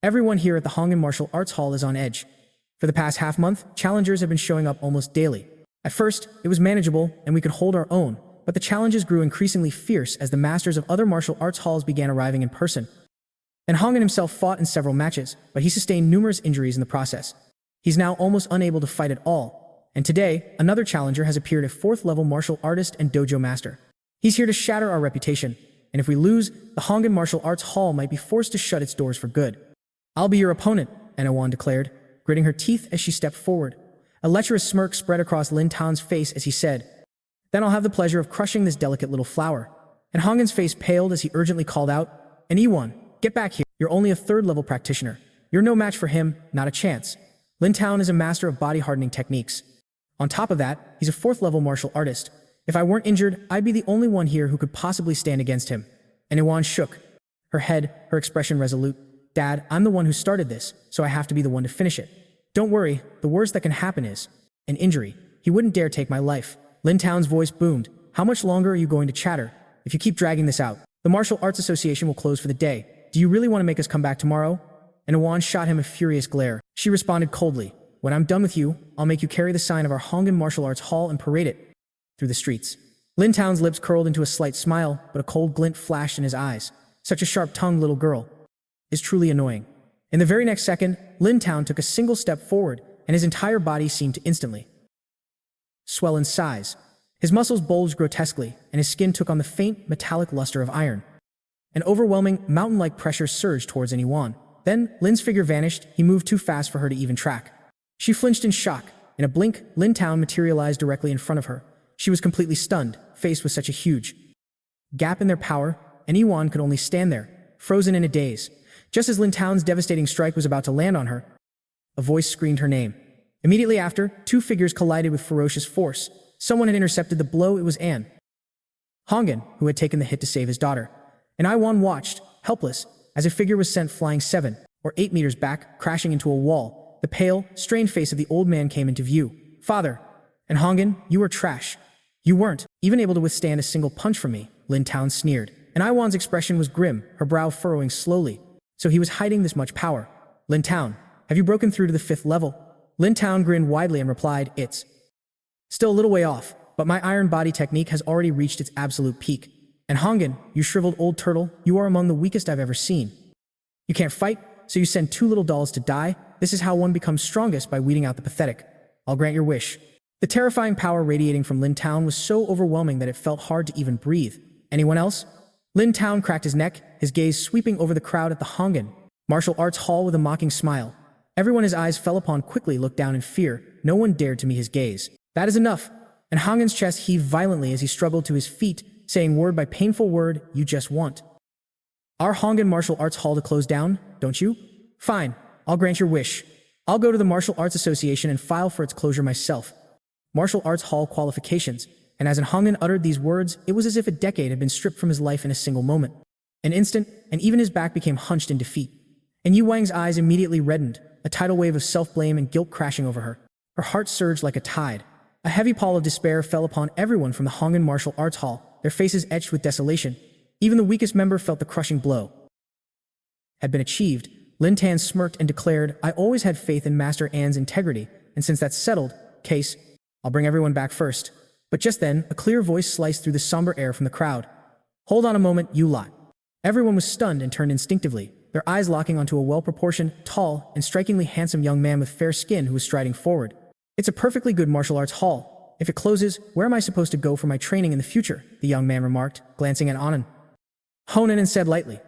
Everyone here at the Hongan Martial Arts Hall is on edge. For the past half-month, challengers have been showing up almost daily. At first, it was manageable and we could hold our own, but the challenges grew increasingly fierce as the masters of other martial arts halls began arriving in person. And Hongan himself fought in several matches, but he sustained numerous injuries in the process. He's now almost unable to fight at all. And today, another challenger has appeared, a 4th-level martial artist and dojo master. He's here to shatter our reputation, and if we lose, the Hongan Martial Arts Hall might be forced to shut its doors for good. "I'll be your opponent," Anawan declared, gritting her teeth as she stepped forward. A lecherous smirk spread across Lin Tao's face as he said, "Then I'll have the pleasure of crushing this delicate little flower." And Hongan's face paled as he urgently called out, "And Ewan, get back here. You're only a 3rd-level practitioner. You're no match for him, not a chance." Lin Tao is a master of body-hardening techniques. On top of that, he's a 4th-level martial artist. If I weren't injured, I'd be the only one here who could possibly stand against him. And Ewan shook, her head, her expression resolute. "Dad, I'm the one who started this, so I have to be the one to finish it. Don't worry, the worst that can happen is an injury. He wouldn't dare take my life." Lin Tao's voice boomed. "How much longer are you going to chatter? If you keep dragging this out, the Martial Arts Association will close for the day. Do you really want to make us come back tomorrow?" And Ewan shot him a furious glare. She responded coldly, "When I'm done with you, I'll make you carry the sign of our Hongan Martial Arts Hall and parade it through the streets." Lin Tao's lips curled into a slight smile, but a cold glint flashed in his eyes. Such a sharp-tongued little girl is truly annoying. In the very next second, Lin Tao took a single step forward, and his entire body seemed to instantly swell in size. His muscles bulged grotesquely, and his skin took on the faint, metallic luster of iron. An overwhelming, mountain-like pressure surged towards Yuan. Then, Lin's figure vanished. He moved too fast for her to even track. She flinched in shock. In a blink, Lin Tao materialized directly in front of her. She was completely stunned, faced with such a huge gap in their power, and Yuan could only stand there, frozen in a daze. Just as Lin Tao's devastating strike was about to land on her, a voice screamed her name. Immediately after, 2 figures collided with ferocious force. Someone had intercepted the blow. It was An Honggan, who had taken the hit to save his daughter. And Yuan watched, helpless, as a figure was sent flying 7 or 8 meters back, crashing into a wall. The pale, strained face of the old man came into view. "Father." "And Honggan, you were trash. You weren't even able to withstand a single punch from me," Lin Tao sneered. And Yuan's expression was grim, her brow furrowing slowly. So he was hiding this much power. "Lin Tao, have you broken through to the 5th level?" Lin Tao grinned widely and replied, "It's still a little way off, but my iron body technique has already reached its absolute peak. And Honggan, you shriveled old turtle, you are among the weakest I've ever seen. You can't fight, so you send 2 little dolls to die? This is how one becomes strongest, by weeding out the pathetic. I'll grant your wish." The terrifying power radiating from Lin Tao was so overwhelming that it felt hard to even breathe. "Anyone else?" Lin Tao cracked his neck, his gaze sweeping over the crowd at the Hongan Martial Arts Hall with a mocking smile. Everyone his eyes fell upon quickly looked down in fear. No one dared to meet his gaze. "That is enough." And Honggan's chest heaved violently as he struggled to his feet, saying word by painful word, "You just want our Hongan Martial Arts Hall to close down, don't you? Fine, I'll grant your wish. I'll go to the Martial Arts Association and file for its closure myself. Martial Arts Hall qualifications." And as Honggan uttered these words, it was as if a decade had been stripped from his life in a single moment. An instant, and even his back became hunched in defeat. And Yu Wang's eyes immediately reddened, a tidal wave of self-blame and guilt crashing over her. Her heart surged like a tide. A heavy pall of despair fell upon everyone from the Hongan Martial Arts Hall, their faces etched with desolation. Even the weakest member felt the crushing blow had been achieved. Lin Tan smirked and declared, "I always had faith in Master An's integrity, and since that's settled, case, I'll bring everyone back first." But just then, a clear voice sliced through the somber air from the crowd. "Hold on a moment, you lot." Everyone was stunned and turned instinctively, their eyes locking onto a well-proportioned, tall, and strikingly handsome young man with fair skin who was striding forward. "It's a perfectly good martial arts hall. If it closes, where am I supposed to go for my training in the future?" the young man remarked, glancing at Honan said lightly.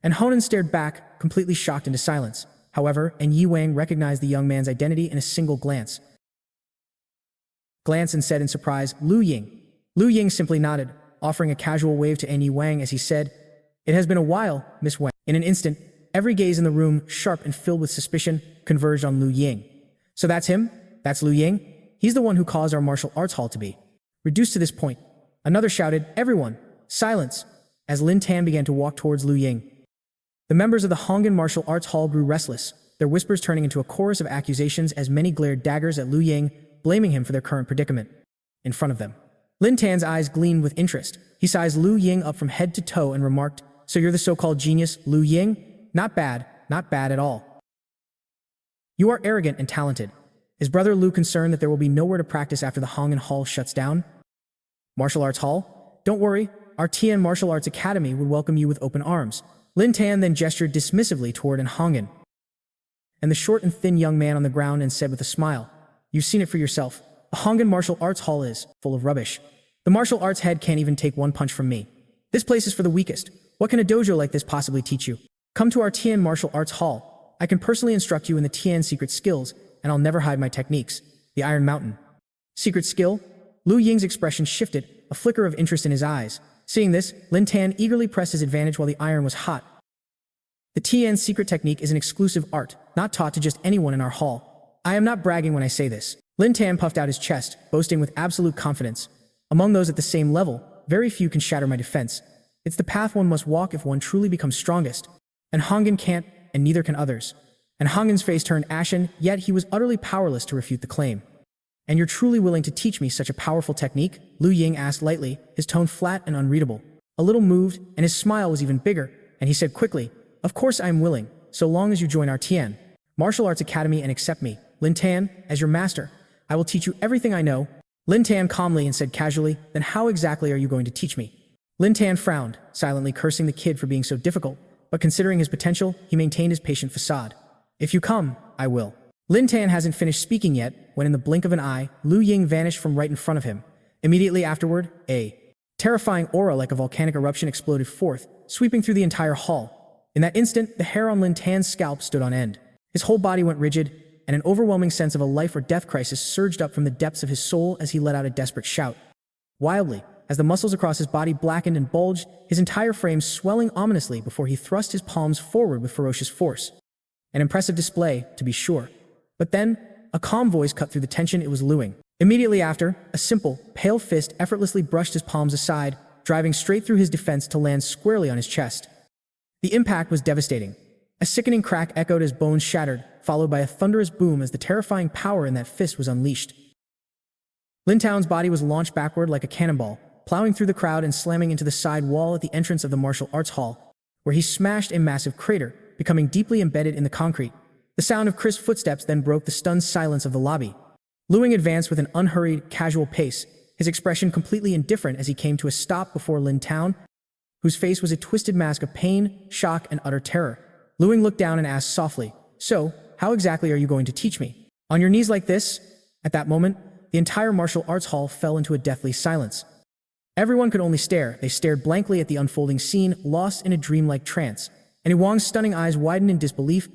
And Honan stared back, completely shocked into silence. However, Yi Wang recognized the young man's identity in a single glance and said in surprise, "Lu Ying." Lu Ying simply nodded, offering a casual wave to Yi Wang as he said, "It has been a while, Miss Wang." In an instant, every gaze in the room, sharp and filled with suspicion, converged on Lu Ying. "So that's him? That's Lu Ying? He's the one who caused our martial arts hall to be reduced to this point." Another shouted, "Everyone, silence," as Lin Tan began to walk towards Lu Ying. The members of the Hongan Martial Arts Hall grew restless, their whispers turning into a chorus of accusations as many glared daggers at Lu Ying, blaming him for their current predicament. In front of them, Lin Tan's eyes gleamed with interest. He sized Lu Ying up from head to toe and remarked, "So you're the so-called genius, Lu Ying? Not bad, not bad at all. You are arrogant and talented. Is Brother Lu concerned that there will be nowhere to practice after the Hong'an Hall shuts down? Martial Arts Hall? Don't worry, our Tian Martial Arts Academy would welcome you with open arms. Lin Tan then gestured dismissively toward an Hong'an and the short and thin young man on the ground and said with a smile, "You've seen it for yourself. A Hong'an Martial Arts Hall is full of rubbish. The martial arts head can't even take one punch from me. This place is for the weakest. What can a dojo like this possibly teach you? Come to our Tian Martial Arts Hall. I can personally instruct you in the Tian secret skills, and I'll never hide my techniques." The Iron Mountain. Secret skill? Lu Ying's expression shifted, a flicker of interest in his eyes. Seeing this, Lin Tan eagerly pressed his advantage while the iron was hot. The Tian secret technique is an exclusive art, not taught to just anyone in our hall. I am not bragging when I say this. Lin Tan puffed out his chest, boasting with absolute confidence. Among those at the same level, very few can shatter my defense. It's the path one must walk if one truly becomes strongest. And Hong'an can't, and neither can others. And Hong'an's face turned ashen, yet he was utterly powerless to refute the claim. "And you're truly willing to teach me such a powerful technique?" Lu Ying asked lightly, his tone flat and unreadable. A little moved, and his smile was even bigger, and he said quickly, "Of course I am willing, so long as you join our Tian Martial Arts Academy and accept me, Lin Tan, as your master. I will teach you everything I know." Lin Tan calmly and said casually, "Then how exactly are you going to teach me?" Lin Tan frowned, silently cursing the kid for being so difficult, but considering his potential, he maintained his patient facade. "If you come, I will." Lin Tan hasn't finished speaking yet, when in the blink of an eye, Lu Ying vanished from right in front of him. Immediately afterward, a terrifying aura like a volcanic eruption exploded forth, sweeping through the entire hall. In that instant, the hair on Lin Tan's scalp stood on end. His whole body went rigid, and an overwhelming sense of a life or death crisis surged up from the depths of his soul as he let out a desperate shout. Wildly, as the muscles across his body blackened and bulged, his entire frame swelling ominously before he thrust his palms forward with ferocious force. An impressive display, to be sure. But then, a calm voice cut through the tension. It was Lu Ying. Immediately after, a simple, pale fist effortlessly brushed his palms aside, driving straight through his defense to land squarely on his chest. The impact was devastating. A sickening crack echoed as bones shattered, followed by a thunderous boom as the terrifying power in that fist was unleashed. Lin Tan's body was launched backward like a cannonball, plowing through the crowd and slamming into the side wall at the entrance of the martial arts hall, where he smashed a massive crater, becoming deeply embedded in the concrete. The sound of crisp footsteps then broke the stunned silence of the lobby. Lu Ying advanced with an unhurried, casual pace, his expression completely indifferent as he came to a stop before Lin Tan, whose face was a twisted mask of pain, shock, and utter terror. Lu Ying looked down and asked softly, "So, how exactly are you going to teach me? On your knees like this?" At that moment, the entire martial arts hall fell into a deathly silence. Everyone could only stare. They stared blankly at the unfolding scene, lost in a dreamlike trance. And Wang's stunning eyes widened in disbelief,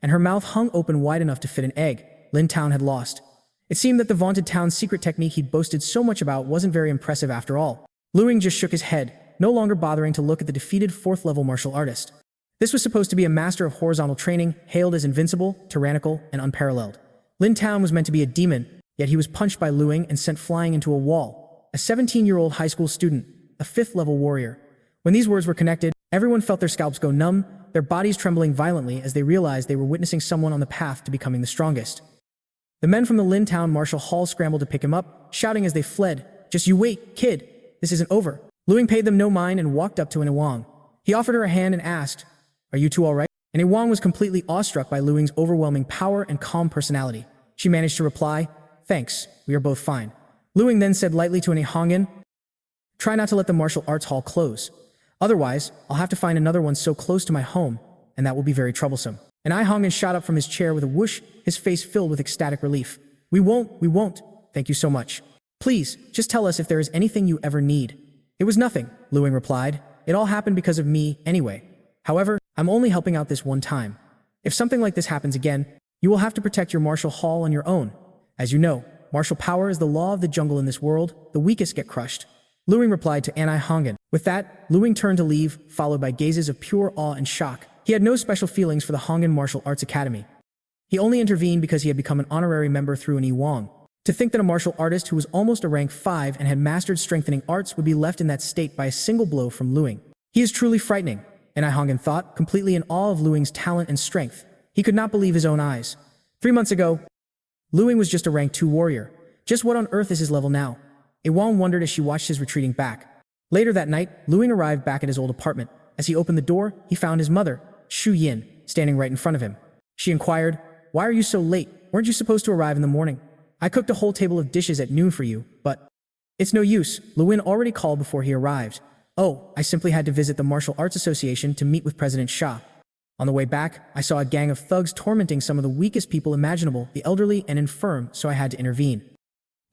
and her mouth hung open wide enough to fit an egg. Lin Tan had lost. It seemed that the vaunted town's secret technique he'd boasted so much about wasn't very impressive after all. Lu Ying just shook his head, no longer bothering to look at the defeated fourth-level martial artist. This was supposed to be a master of horizontal training, hailed as invincible, tyrannical, and unparalleled. Lin Tan was meant to be a demon, yet he was punched by Lu Ying and sent flying into a wall. A 17-year-old high school student, a fifth-level warrior. When these words were connected, everyone felt their scalps go numb, their bodies trembling violently as they realized they were witnessing someone on the path to becoming the strongest. The men from the Lin Tan Martial Hall scrambled to pick him up, shouting as they fled, "Just you wait, kid. This isn't over." Lu Ying paid them no mind and walked up to Wang. He offered her a hand and asked, "Are you two all right?" And Wang was completely awestruck by Lu Ying's overwhelming power and calm personality. She managed to reply, "Thanks, we are both fine." Lu Ying then said lightly to Hong'an, "Try not to let the martial arts hall close. Otherwise, I'll have to find another one so close to my home, and that will be very troublesome." And Hong'an shot up from his chair with a whoosh, his face filled with ecstatic relief. We won't. Thank you so much. Please, just tell us if there is anything you ever need." "It was nothing," Lu Ying replied. "It all happened because of me, anyway. However, I'm only helping out this one time. If something like this happens again, you will have to protect your martial hall on your own. As you know, martial power is the law of the jungle in this world. The weakest get crushed." Lu Ying replied to Hong'an. With that, Lu Ying turned to leave, followed by gazes of pure awe and shock. He had no special feelings for the Hong'an Martial Arts Academy. He only intervened because he had become an honorary member through Wang. To think that a martial artist who was almost a rank 5 and had mastered strengthening arts would be left in that state by a single blow from Lu Ying. He is truly frightening, Hong'an thought, completely in awe of Lu Ying's talent and strength. He could not believe his own eyes. 3 months ago, Lu Ying was just a rank 2 warrior. Just what on earth is his level now? Wang wondered as she watched his retreating back. Later that night, Lu Ying arrived back at his old apartment. As he opened the door, he found his mother, Shu Yin, standing right in front of him. She inquired, "Why are you so late? Weren't you supposed to arrive in the morning? I cooked a whole table of dishes at noon for you, but—" "It's no use. Lewin already called before he arrived. Oh, I simply had to visit the Martial Arts Association to meet with President Shah. On the way back, I saw a gang of thugs tormenting some of the weakest people imaginable, the elderly and infirm, so I had to intervene.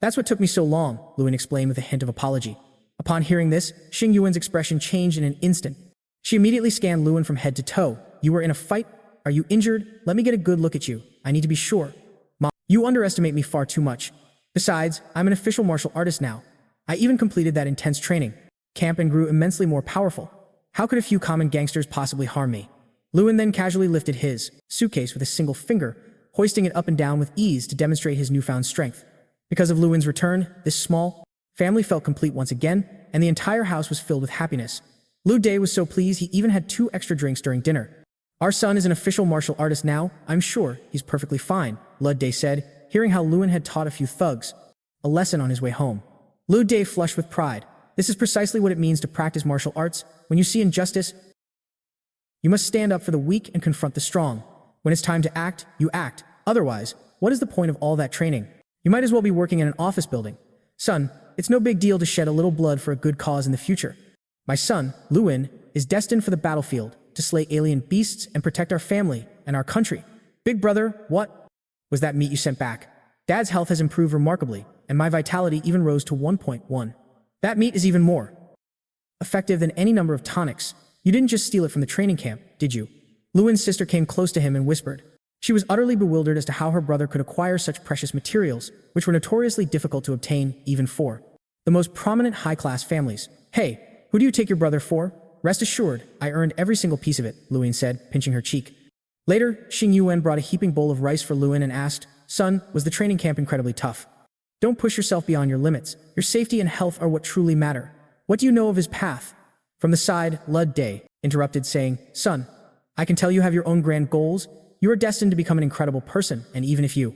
That's what took me so long," Lewin explained with a hint of apology. Upon hearing this, Xing Yuan's expression changed in an instant. She immediately scanned Lewin from head to toe. "You were in a fight? Are you injured? Let me get a good look at you. I need to be sure." "Mom, you underestimate me far too much. Besides, I'm an official martial artist now. I even completed that intense training camp and grew immensely more powerful. How could a few common gangsters possibly harm me?" Lewin then casually lifted his suitcase with a single finger, hoisting it up and down with ease to demonstrate his newfound strength. Because of Lewin's return, this small family felt complete once again, and the entire house was filled with happiness. Lu Day was so pleased he even had 2 extra drinks during dinner. "Our son is an official martial artist now. I'm sure he's perfectly fine," Lud Day said, hearing how Lewin had taught a few thugs a lesson on his way home. Lu Day flushed with pride. This is precisely what it means to practice martial arts. When you see injustice, you must stand up for the weak and confront the strong. When it's time to act, you act. Otherwise, what is the point of all that training? You might as well be working in an office building. Son, it's no big deal to shed a little blood for a good cause in the future. My son, Lewin, is destined for the battlefield, to slay alien beasts and protect our family and our country. Big brother, what was that meat you sent back? Dad's health has improved remarkably, and my vitality even rose to 1.1. That meat is even more effective than any number of tonics. You didn't just steal it from the training camp, did you?" Lewin's sister came close to him and whispered. She was utterly bewildered as to how her brother could acquire such precious materials, which were notoriously difficult to obtain, even for the most prominent high-class families. "Hey, who do you take your brother for? Rest assured, I earned every single piece of it," Lewin said, pinching her cheek. Later, Xing Yuan brought a heaping bowl of rice for Lewin and asked, "Son, was the training camp incredibly tough? Don't push yourself beyond your limits. Your safety and health are what truly matter. What do you know of his path?" From the side, Lud Day interrupted, saying, "Son, I can tell you have your own grand goals. You are destined to become an incredible person, and even if you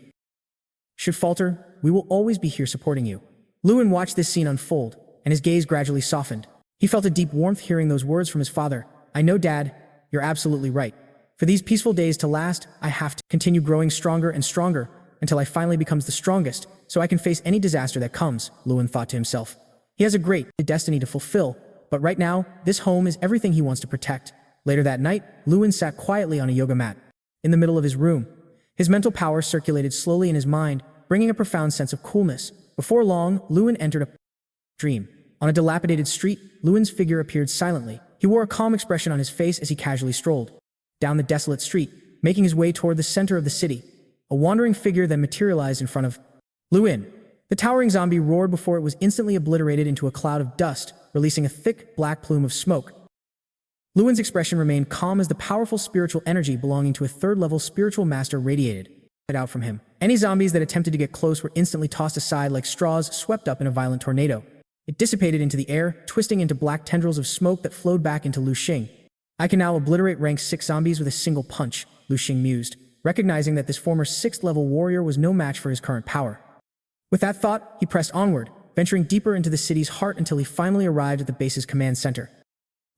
should falter, we will always be here supporting you." Lewin watched this scene unfold, and his gaze gradually softened. He felt a deep warmth hearing those words from his father. "I know, Dad, you're absolutely right. For these peaceful days to last, I have to continue growing stronger and stronger until I finally becomes the strongest, so I can face any disaster that comes," Lewin thought to himself. He has a great destiny to fulfill, but right now, this home is everything he wants to protect. Later that night, Lewin sat quietly on a yoga mat in the middle of his room. His mental power circulated slowly in his mind, bringing a profound sense of coolness. Before long, Lewin entered a dream. On a dilapidated street, Lewin's figure appeared silently. He wore a calm expression on his face as he casually strolled down the desolate street, making his way toward the center of the city. A wandering figure then materialized in front of Lewin. The towering zombie roared before it was instantly obliterated into a cloud of dust, releasing a thick, black plume of smoke. Lewin's expression remained calm as the powerful spiritual energy belonging to a third-level spiritual master radiated out from him. Any zombies that attempted to get close were instantly tossed aside like straws swept up in a violent tornado. It dissipated into the air, twisting into black tendrils of smoke that flowed back into Lu Xing. "I can now obliterate rank 6 zombies with a single punch," Lu Xing mused, recognizing that this former 6th-level warrior was no match for his current power. With that thought, he pressed onward, venturing deeper into the city's heart until he finally arrived at the base's command center.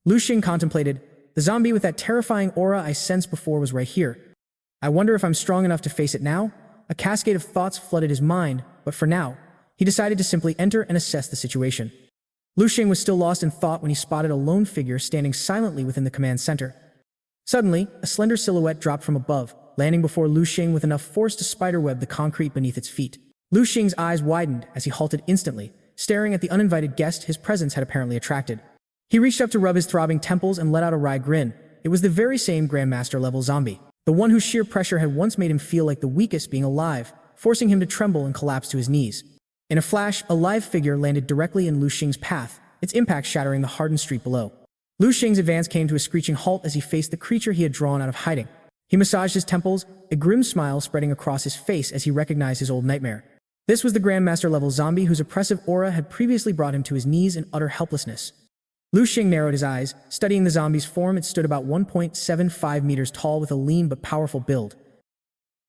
Lu Xing contemplated, "The zombie with that terrifying aura I sensed before was right here. I wonder if I'm strong enough to face it now?" A cascade of thoughts flooded his mind, but for now, he decided to simply enter and assess the situation. Lu Xing was still lost in thought when he spotted a lone figure standing silently within the command center. Suddenly, a slender silhouette dropped from above, landing before Lu Xing with enough force to spiderweb the concrete beneath its feet. Lu Xing's eyes widened as he halted instantly, staring at the uninvited guest his presence had apparently attracted. He reached up to rub his throbbing temples and let out a wry grin. It was the very same Grandmaster-level zombie, the one whose sheer pressure had once made him feel like the weakest being alive, forcing him to tremble and collapse to his knees. In a flash, a live figure landed directly in Lu Xing's path, its impact shattering the hardened street below. Lu Xing's advance came to a screeching halt as he faced the creature he had drawn out of hiding. He massaged his temples, a grim smile spreading across his face as he recognized his old nightmare. This was the Grandmaster-level zombie whose oppressive aura had previously brought him to his knees in utter helplessness. Lu Xing narrowed his eyes, studying the zombie's form. It stood about 1.75 meters tall with a lean but powerful build.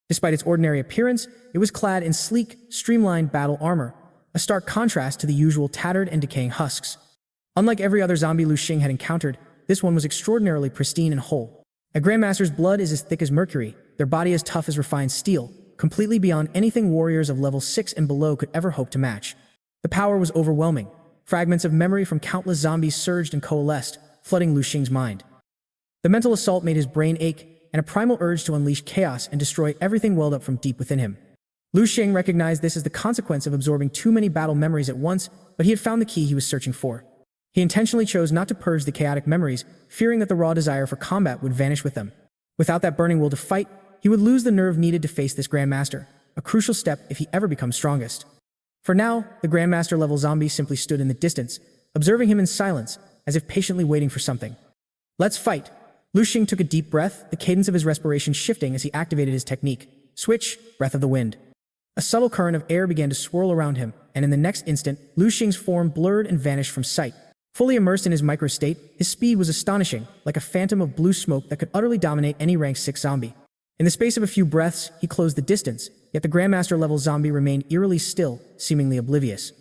Despite its ordinary appearance, it was clad in sleek, streamlined battle armor, a stark contrast to the usual tattered and decaying husks. Unlike every other zombie Lu Xing had encountered, this one was extraordinarily pristine and whole. A Grandmaster's blood is as thick as mercury, their body as tough as refined steel, completely beyond anything warriors of level 6 and below could ever hope to match. The power was overwhelming. Fragments of memory from countless zombies surged and coalesced, flooding Lu Xing's mind. The mental assault made his brain ache, and a primal urge to unleash chaos and destroy everything welled up from deep within him. Lu Xing recognized this as the consequence of absorbing too many battle memories at once, but he had found the key he was searching for. He intentionally chose not to purge the chaotic memories, fearing that the raw desire for combat would vanish with them. Without that burning will to fight, he would lose the nerve needed to face this Grandmaster, a crucial step if he ever becomes strongest. For now, the Grandmaster-level zombie simply stood in the distance, observing him in silence, as if patiently waiting for something. "Let's fight." Lu Xing took a deep breath, the cadence of his respiration shifting as he activated his technique. Switch, Breath of the Wind. A subtle current of air began to swirl around him, and in the next instant, Lu Xing's form blurred and vanished from sight. Fully immersed in his microstate, his speed was astonishing, like a phantom of blue smoke that could utterly dominate any rank 6 zombie. In the space of a few breaths, he closed the distance, yet the Grandmaster-level zombie remained eerily still, seemingly oblivious.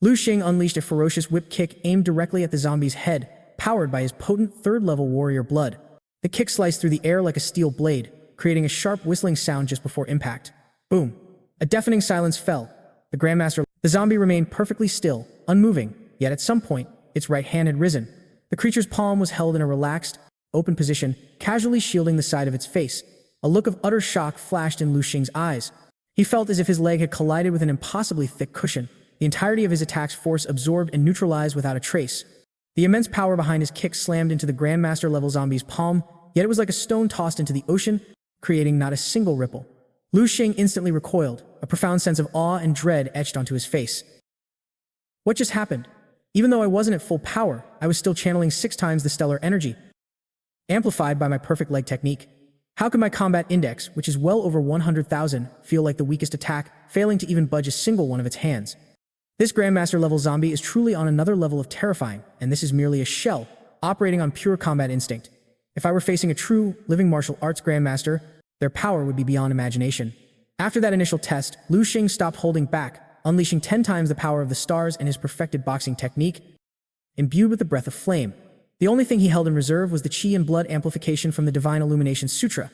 Lu Xing unleashed a ferocious whip kick aimed directly at the zombie's head, powered by his potent 3rd-level warrior blood. The kick sliced through the air like a steel blade, creating a sharp whistling sound just before impact. Boom! A deafening silence fell. The zombie remained perfectly still, unmoving, yet at some point, its right hand had risen. The creature's palm was held in a relaxed, open position, casually shielding the side of its face. A look of utter shock flashed in Lu Xing's eyes. He felt as if his leg had collided with an impossibly thick cushion, the entirety of his attack's force absorbed and neutralized without a trace. The immense power behind his kick slammed into the Grandmaster-level zombie's palm, yet it was like a stone tossed into the ocean, creating not a single ripple. Lu Xing instantly recoiled, a profound sense of awe and dread etched onto his face. What just happened? Even though I wasn't at full power, I was still channeling 6 times the stellar energy, amplified by my perfect leg technique. How could my combat index, which is well over 100,000, feel like the weakest attack, failing to even budge a single one of its hands? This Grandmaster-level zombie is truly on another level of terrifying, and this is merely a shell, operating on pure combat instinct. If I were facing a true, living martial arts Grandmaster, their power would be beyond imagination. After that initial test, Lu Xing stopped holding back, unleashing 10 times the power of the stars and his perfected boxing technique, imbued with the breath of flame. The only thing he held in reserve was the chi and blood amplification from the Divine Illumination Sutra.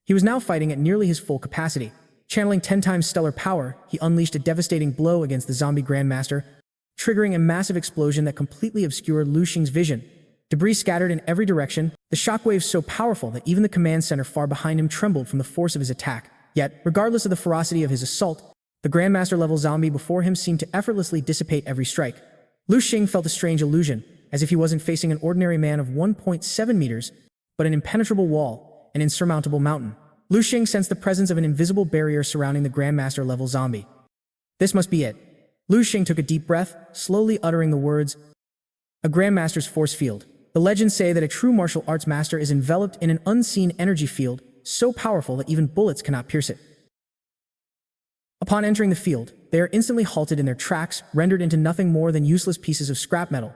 He was now fighting at nearly his full capacity. Channeling 10 times stellar power, he unleashed a devastating blow against the zombie Grandmaster, triggering a massive explosion that completely obscured Lu Xing's vision. Debris scattered in every direction, the shockwaves so powerful that even the command center far behind him trembled from the force of his attack. Yet, regardless of the ferocity of his assault, the Grandmaster-level zombie before him seemed to effortlessly dissipate every strike. Lu Xing felt a strange illusion, as if he wasn't facing an ordinary man of 1.7 meters, but an impenetrable wall, an insurmountable mountain. Lu Xing sensed the presence of an invisible barrier surrounding the Grandmaster-level zombie. This must be it. Lu Xing took a deep breath, slowly uttering the words, "A Grandmaster's force field." The legends say that a true martial arts master is enveloped in an unseen energy field, so powerful that even bullets cannot pierce it. Upon entering the field, they are instantly halted in their tracks, rendered into nothing more than useless pieces of scrap metal.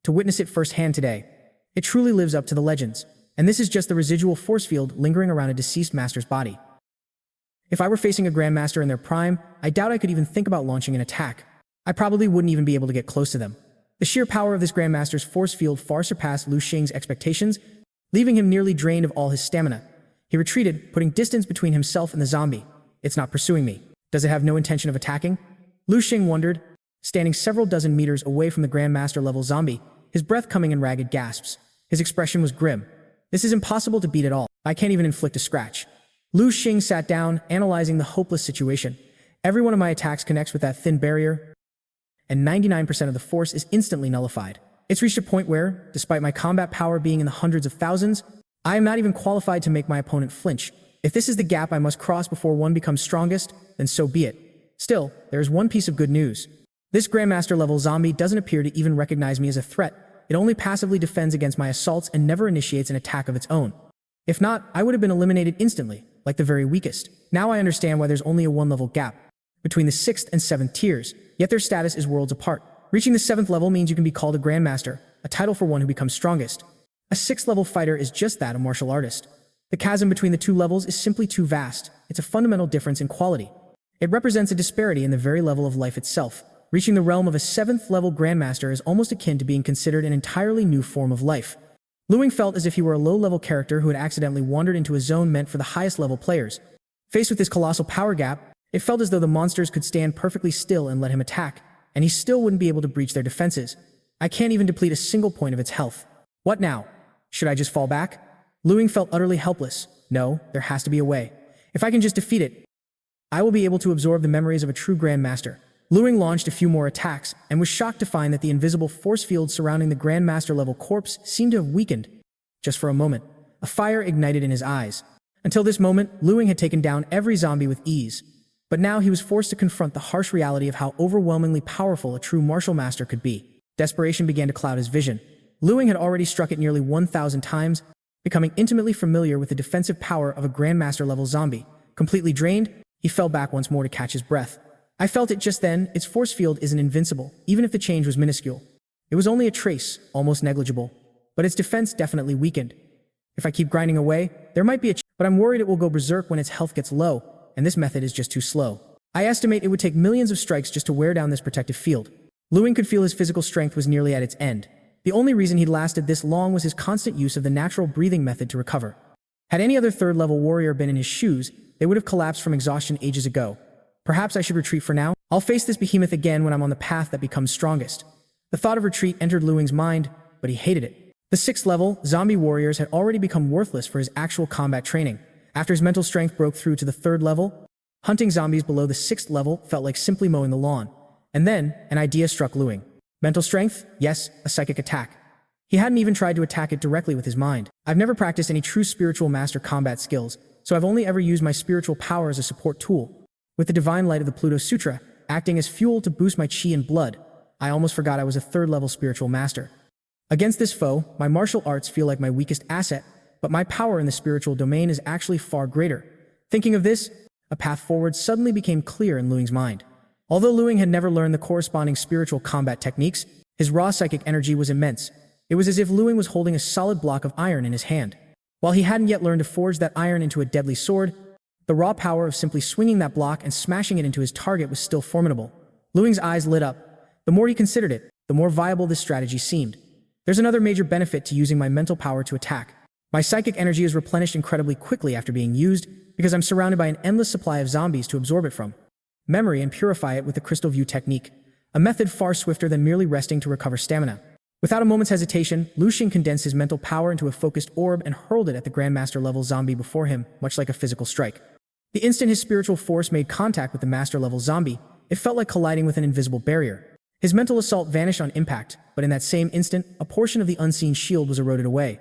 To witness it firsthand today, it truly lives up to the legends. And this is just the residual force field lingering around a deceased master's body. If I were facing a Grandmaster in their prime, I doubt I could even think about launching an attack. I probably wouldn't even be able to get close to them. The sheer power of this Grandmaster's force field far surpassed Lu Xing's expectations, leaving him nearly drained of all his stamina. He retreated, putting distance between himself and the zombie. It's not pursuing me. Does it have no intention of attacking? Lu Xing wondered, standing several dozen meters away from the Grandmaster-level zombie, his breath coming in ragged gasps. His expression was grim. This is impossible to beat at all. I can't even inflict a scratch. Lu Xing sat down, analyzing the hopeless situation. Every one of my attacks connects with that thin barrier, and 99% of the force is instantly nullified. It's reached a point where, despite my combat power being in the hundreds of thousands, I am not even qualified to make my opponent flinch. If this is the gap I must cross before one becomes strongest, then so be it. Still, there is one piece of good news. This Grandmaster-level zombie doesn't appear to even recognize me as a threat. It only passively defends against my assaults and never initiates an attack of its own. If not, I would have been eliminated instantly, like the very weakest. Now I understand why there's only a 1-level gap between the 6th and 7th tiers, yet their status is worlds apart. Reaching the 7th level means you can be called a Grandmaster, a title for one who becomes strongest. A 6th-level fighter is just that, a martial artist. The chasm between the two levels is simply too vast. It's a fundamental difference in quality. It represents a disparity in the very level of life itself. Reaching the realm of a 7th-level Grandmaster is almost akin to being considered an entirely new form of life. Ling felt as if he were a low-level character who had accidentally wandered into a zone meant for the highest-level players. Faced with this colossal power gap, it felt as though the monsters could stand perfectly still and let him attack, and he still wouldn't be able to breach their defenses. I can't even deplete a single point of its health. What now? Should I just fall back? Ling felt utterly helpless. No, there has to be a way. If I can just defeat it, I will be able to absorb the memories of a true Grandmaster. Ling launched a few more attacks and was shocked to find that the invisible force field surrounding the Grandmaster-level corpse seemed to have weakened. Just for a moment, a fire ignited in his eyes. Until this moment, Ling had taken down every zombie with ease. But now he was forced to confront the harsh reality of how overwhelmingly powerful a true martial master could be. Desperation began to cloud his vision. Ling had already struck it nearly 1,000 times, becoming intimately familiar with the defensive power of a Grandmaster-level zombie. Completely drained, he fell back once more to catch his breath. I felt it just then. Its force field isn't invincible, even if the change was minuscule. It was only a trace, almost negligible. But its defense definitely weakened. If I keep grinding away, there might be but I'm worried it will go berserk when its health gets low, and this method is just too slow. I estimate it would take millions of strikes just to wear down this protective field. Ling could feel his physical strength was nearly at its end. The only reason he'd lasted this long was his constant use of the natural breathing method to recover. Had any other third-level warrior been in his shoes, they would have collapsed from exhaustion ages ago. Perhaps I should retreat for now? I'll face this behemoth again when I'm on the path that becomes strongest. The thought of retreat entered Ling's mind, but he hated it. The 6th level, zombie warriors had already become worthless for his actual combat training. After his mental strength broke through to the 3rd level, hunting zombies below the 6th level felt like simply mowing the lawn. And then, an idea struck Ling. Mental strength? Yes, a psychic attack. He hadn't even tried to attack it directly with his mind. I've never practiced any true spiritual master combat skills, so I've only ever used my spiritual power as a support tool. With the divine light of the Pluto Sutra acting as fuel to boost my chi and blood, I almost forgot I was a 3rd-level spiritual master. Against this foe, my martial arts feel like my weakest asset, but my power in the spiritual domain is actually far greater. Thinking of this, a path forward suddenly became clear in Ling's mind. Although Ling had never learned the corresponding spiritual combat techniques, his raw psychic energy was immense. It was as if Ling was holding a solid block of iron in his hand. While he hadn't yet learned to forge that iron into a deadly sword, the raw power of simply swinging that block and smashing it into his target was still formidable. Ling's eyes lit up. The more he considered it, the more viable this strategy seemed. There's another major benefit to using my mental power to attack. My psychic energy is replenished incredibly quickly after being used, because I'm surrounded by an endless supply of zombies to absorb it from. Memory and purify it with the crystal view technique, a method far swifter than merely resting to recover stamina. Without a moment's hesitation, Ling condensed his mental power into a focused orb and hurled it at the Grandmaster-level zombie before him, much like a physical strike. The instant his spiritual force made contact with the Master-level zombie, it felt like colliding with an invisible barrier. His mental assault vanished on impact, but in that same instant, a portion of the unseen shield was eroded away.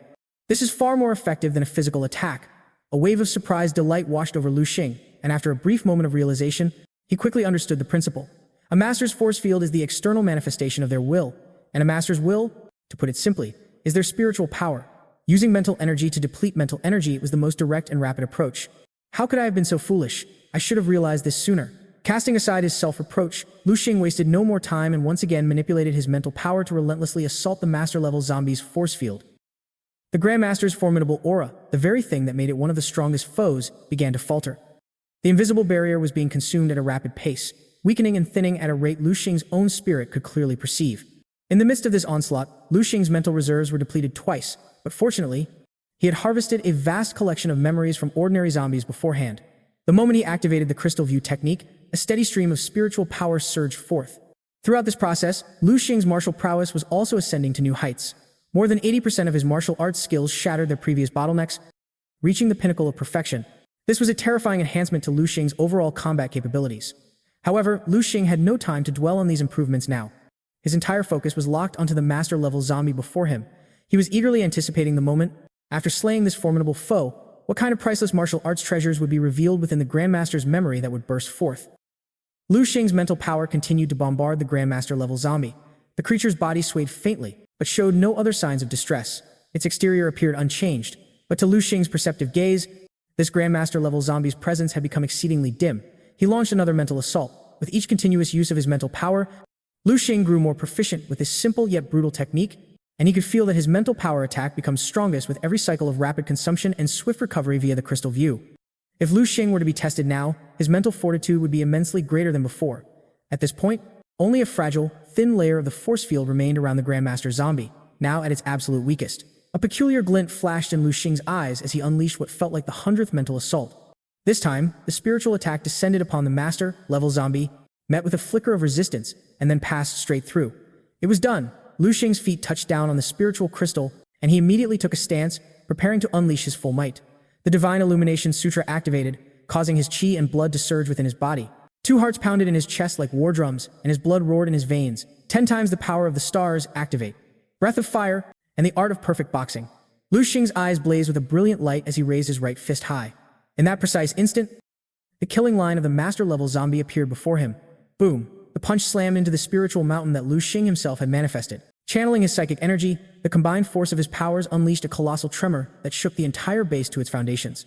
This is far more effective than a physical attack. A wave of surprised delight washed over Ling, and after a brief moment of realization, he quickly understood the principle. A master's force field is the external manifestation of their will, and a master's will, to put it simply, is their spiritual power. Using mental energy to deplete mental energy was the most direct and rapid approach. How could I have been so foolish? I should have realized this sooner. Casting aside his self-reproach, Ling wasted no more time and once again manipulated his mental power to relentlessly assault the master-level zombie's force field. The Grandmaster's formidable aura, the very thing that made it one of the strongest foes, began to falter. The invisible barrier was being consumed at a rapid pace, weakening and thinning at a rate Ling's own spirit could clearly perceive. In the midst of this onslaught, Ling's mental reserves were depleted twice, but fortunately, he had harvested a vast collection of memories from ordinary zombies beforehand. The moment he activated the crystal view technique, a steady stream of spiritual power surged forth. Throughout this process, Ling's martial prowess was also ascending to new heights. More than 80% of his martial arts skills shattered their previous bottlenecks, reaching the pinnacle of perfection. This was a terrifying enhancement to Ling's overall combat capabilities. However, Ling had no time to dwell on these improvements now. His entire focus was locked onto the master-level zombie before him. He was eagerly anticipating the moment. After slaying this formidable foe, what kind of priceless martial arts treasures would be revealed within the Grandmaster's memory that would burst forth? Ling's mental power continued to bombard the Grandmaster-level zombie. The creature's body swayed faintly, but showed no other signs of distress. Its exterior appeared unchanged, but to Ling's perceptive gaze, this Grandmaster-level zombie's presence had become exceedingly dim. He launched another mental assault. With each continuous use of his mental power, Ling grew more proficient with this simple yet brutal technique, and he could feel that his mental power attack becomes strongest with every cycle of rapid consumption and swift recovery via the crystal view. If Ling were to be tested now, his mental fortitude would be immensely greater than before. At this point, only a fragile, thin layer of the force field remained around the Grandmaster zombie, now at its absolute weakest. A peculiar glint flashed in Lu Xing's eyes as he unleashed what felt like the 100th mental assault. This time, the spiritual attack descended upon the master-level zombie, met with a flicker of resistance, and then passed straight through. It was done. Lu Xing's feet touched down on the spiritual crystal, and he immediately took a stance, preparing to unleash his full might. The Divine Illumination Sutra activated, causing his chi and blood to surge within his body. 2 hearts pounded in his chest like war drums, and his blood roared in his veins. 10 times the power of the stars activate. Breath of fire, and the art of perfect boxing. Lu Xing's eyes blazed with a brilliant light as he raised his right fist high. In that precise instant, the killing line of the master-level zombie appeared before him. Boom! The punch slammed into the spiritual mountain that Lu Xing himself had manifested. Channeling his psychic energy, the combined force of his powers unleashed a colossal tremor that shook the entire base to its foundations.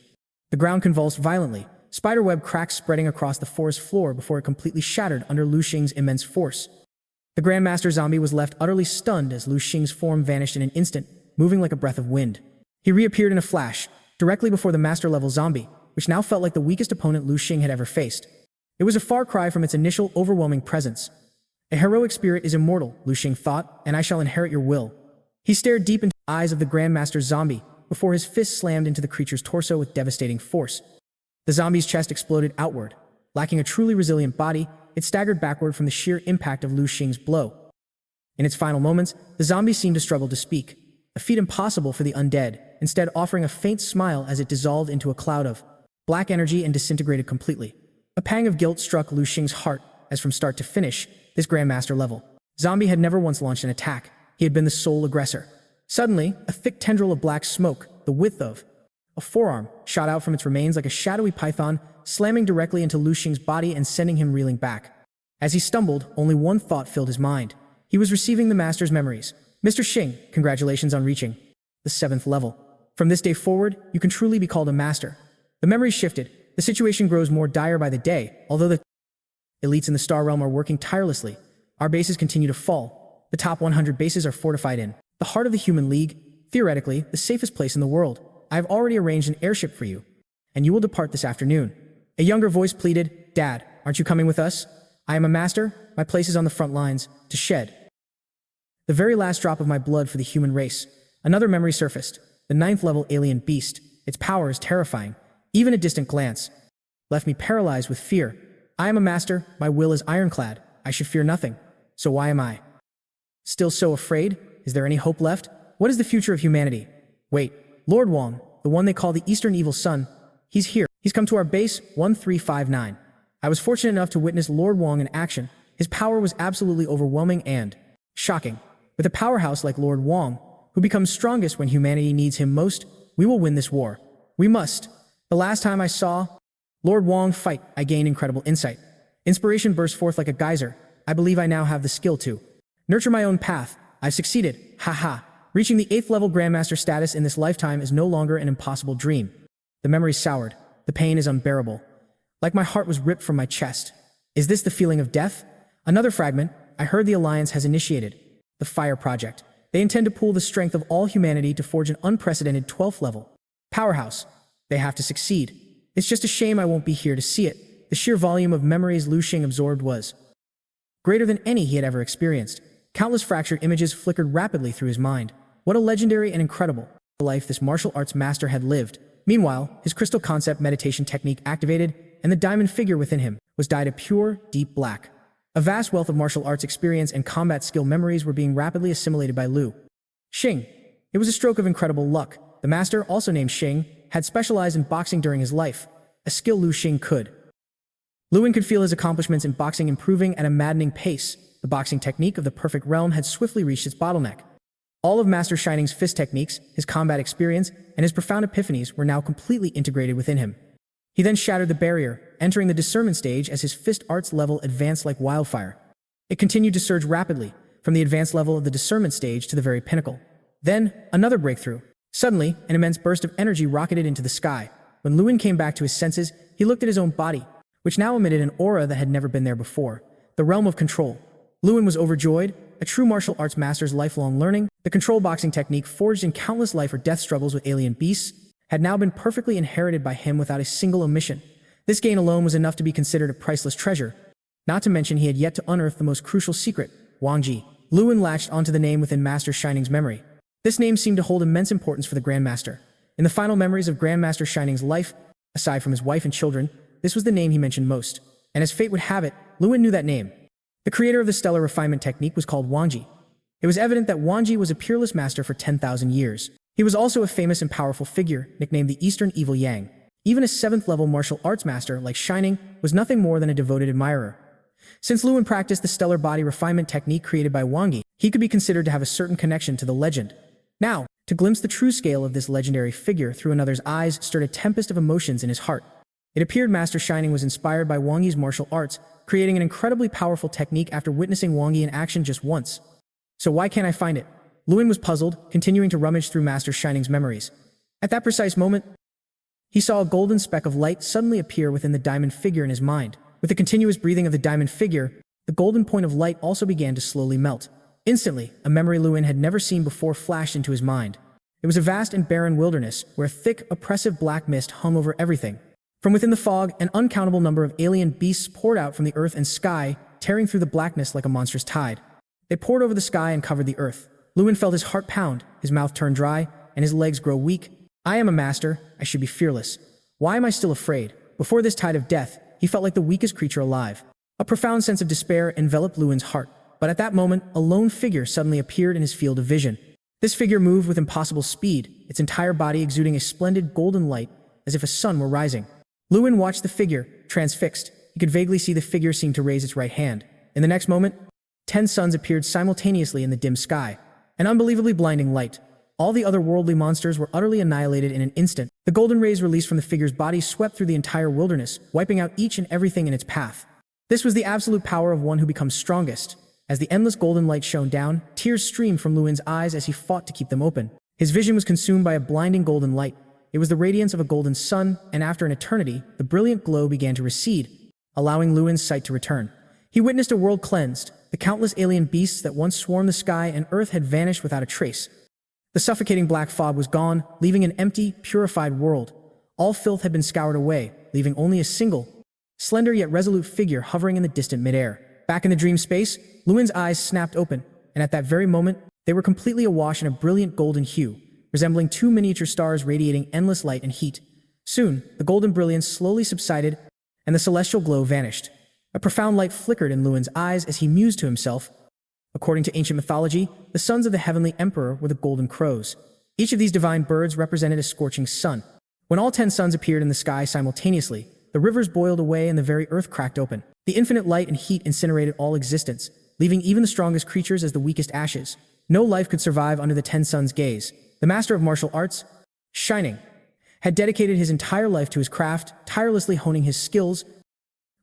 The ground convulsed violently, spiderweb cracks spreading across the forest floor before it completely shattered under Lu Xing's immense force. The Grandmaster zombie was left utterly stunned as Lu Xing's form vanished in an instant, moving like a breath of wind. He reappeared in a flash, directly before the master-level zombie, which now felt like the weakest opponent Lu Xing had ever faced. It was a far cry from its initial overwhelming presence. A heroic spirit is immortal, Lu Xing thought, and I shall inherit your will. He stared deep into the eyes of the Grandmaster zombie before his fist slammed into the creature's torso with devastating force. The zombie's chest exploded outward. Lacking a truly resilient body, it staggered backward from the sheer impact of Lu Xing's blow. In its final moments, the zombie seemed to struggle to speak, a feat impossible for the undead, instead offering a faint smile as it dissolved into a cloud of black energy and disintegrated completely. A pang of guilt struck Lu Xing's heart, as from start to finish, this Grandmaster level zombie had never once launched an attack. He had been the sole aggressor. Suddenly, a thick tendril of black smoke, the width of a forearm, shot out from its remains like a shadowy python, slamming directly into Lu Xing's body and sending him reeling back. As he stumbled, only one thought filled his mind. He was receiving the Master's memories. Mr. Xing, congratulations on reaching the 7th level. From this day forward, you can truly be called a master. The memories shifted. The situation grows more dire by the day, although the elites in the Star Realm are working tirelessly. Our bases continue to fall. The top 100 bases are fortified in the heart of the Human League, theoretically, the safest place in the world. I have already arranged an airship for you, and you will depart this afternoon. A younger voice pleaded, Dad, aren't you coming with us? I am a master. My place is on the front lines, to shed the very last drop of my blood for the human race. Another memory surfaced. The 9th level alien beast. Its power is terrifying. Even a distant glance left me paralyzed with fear. I am a master. My will is ironclad. I should fear nothing. So why am I still so afraid? Is there any hope left? What is the future of humanity? Wait, Lord Wong, the one they call the Eastern Evil Sun. He's here. He's come to our base 1359. I was fortunate enough to witness Lord Wong in action. His power was absolutely overwhelming and shocking. With a powerhouse like Lord Wong, who becomes strongest when humanity needs him most, we will win this war. We must. The last time I saw Lord Wong fight, I gained incredible insight. Inspiration burst forth like a geyser. I believe I now have the skill to nurture my own path. I've succeeded. Ha. Reaching the 8th level Grandmaster status in this lifetime is no longer an impossible dream. The memory soured. The pain is unbearable. Like my heart was ripped from my chest. Is this the feeling of death? Another fragment. I heard the Alliance has initiated the Fire Project. They intend to pool the strength of all humanity to forge an unprecedented 12th level powerhouse. They have to succeed. It's just a shame I won't be here to see it. The sheer volume of memories Lu Xing absorbed was greater than any he had ever experienced. Countless fractured images flickered rapidly through his mind. What a legendary and incredible life this martial arts master had lived. Meanwhile, his crystal concept meditation technique activated, and the diamond figure within him was dyed a pure, deep black. A vast wealth of martial arts experience and combat skill memories were being rapidly assimilated by Lu Xing. It was a stroke of incredible luck. The master, also named Xing, had specialized in boxing during his life, a skill Lu Xing could. Luin could feel his accomplishments in boxing improving at a maddening pace. The boxing technique of the perfect realm had swiftly reached its bottleneck. All of Master Shining's fist techniques, his combat experience, and his profound epiphanies were now completely integrated within him. He then shattered the barrier, entering the discernment stage as his fist arts level advanced like wildfire. It continued to surge rapidly, from the advanced level of the discernment stage to the very pinnacle. Then, another breakthrough. Suddenly, an immense burst of energy rocketed into the sky. When Luin came back to his senses, he looked at his own body, which now emitted an aura that had never been there before. The realm of control. Luin was overjoyed. A true martial arts master's lifelong learning, the control boxing technique forged in countless life or death struggles with alien beasts, had now been perfectly inherited by him without a single omission. This gain alone was enough to be considered a priceless treasure. Not to mention he had yet to unearth the most crucial secret, Wang Ji. Luin latched onto the name within Master Shining's memory. This name seemed to hold immense importance for the Grandmaster. In the final memories of Grandmaster Shining's life, aside from his wife and children, this was the name he mentioned most. And as fate would have it, Lewin knew that name. The creator of the stellar refinement technique was called Wangji. It was evident that Wangji was a peerless master for 10,000 years. He was also a famous and powerful figure, nicknamed the Eastern Evil Yang. Even a 7th-level martial arts master like Shining was nothing more than a devoted admirer. Since Lewin practiced the stellar body refinement technique created by Wangji, he could be considered to have a certain connection to the legend. Now, to glimpse the true scale of this legendary figure through another's eyes stirred a tempest of emotions in his heart. It appeared Master Shining was inspired by Wangji's martial arts, creating an incredibly powerful technique after witnessing Wangji in action just once. So why can't I find it? Lewin was puzzled, continuing to rummage through Master Shining's memories. At that precise moment, he saw a golden speck of light suddenly appear within the diamond figure in his mind. With the continuous breathing of the diamond figure, the golden point of light also began to slowly melt. Instantly, a memory Lewin had never seen before flashed into his mind. It was a vast and barren wilderness where a thick, oppressive black mist hung over everything. From within the fog, an uncountable number of alien beasts poured out from the earth and sky, tearing through the blackness like a monstrous tide. They poured over the sky and covered the earth. Lewin felt his heart pound, his mouth turn dry, and his legs grow weak. I am a master, I should be fearless. Why am I still afraid? Before this tide of death, he felt like the weakest creature alive. A profound sense of despair enveloped Lewin's heart. But at that moment, a lone figure suddenly appeared in his field of vision. This figure moved with impossible speed, its entire body exuding a splendid golden light, as if a sun were rising. Lewin watched the figure, transfixed. He could vaguely see the figure seem to raise its right hand. In the next moment, 10 suns appeared simultaneously in the dim sky. An unbelievably blinding light. All the otherworldly monsters were utterly annihilated in an instant. The golden rays released from the figure's body swept through the entire wilderness, wiping out each and everything in its path. This was the absolute power of one who becomes strongest. As the endless golden light shone down, tears streamed from Lewin's eyes as he fought to keep them open. His vision was consumed by a blinding golden light. It was the radiance of a golden sun, and after an eternity, the brilliant glow began to recede, allowing Lewin's sight to return. He witnessed a world cleansed. The countless alien beasts that once swarmed the sky and earth had vanished without a trace. The suffocating black fog was gone, leaving an empty, purified world. All filth had been scoured away, leaving only a single, slender yet resolute figure hovering in the distant midair. Back in the dream space, Lewin's eyes snapped open, and at that very moment, they were completely awash in a brilliant golden hue, resembling 2 miniature stars radiating endless light and heat. Soon, the golden brilliance slowly subsided, and the celestial glow vanished. A profound light flickered in Lewin's eyes as he mused to himself. According to ancient mythology, the sons of the heavenly emperor were the golden crows. Each of these divine birds represented a scorching sun. When all 10 suns appeared in the sky simultaneously, the rivers boiled away and the very earth cracked open. The infinite light and heat incinerated all existence, leaving even the strongest creatures as the weakest ashes. No life could survive under the 10 suns' gaze. The master of martial arts, Shining, had dedicated his entire life to his craft, tirelessly honing his skills,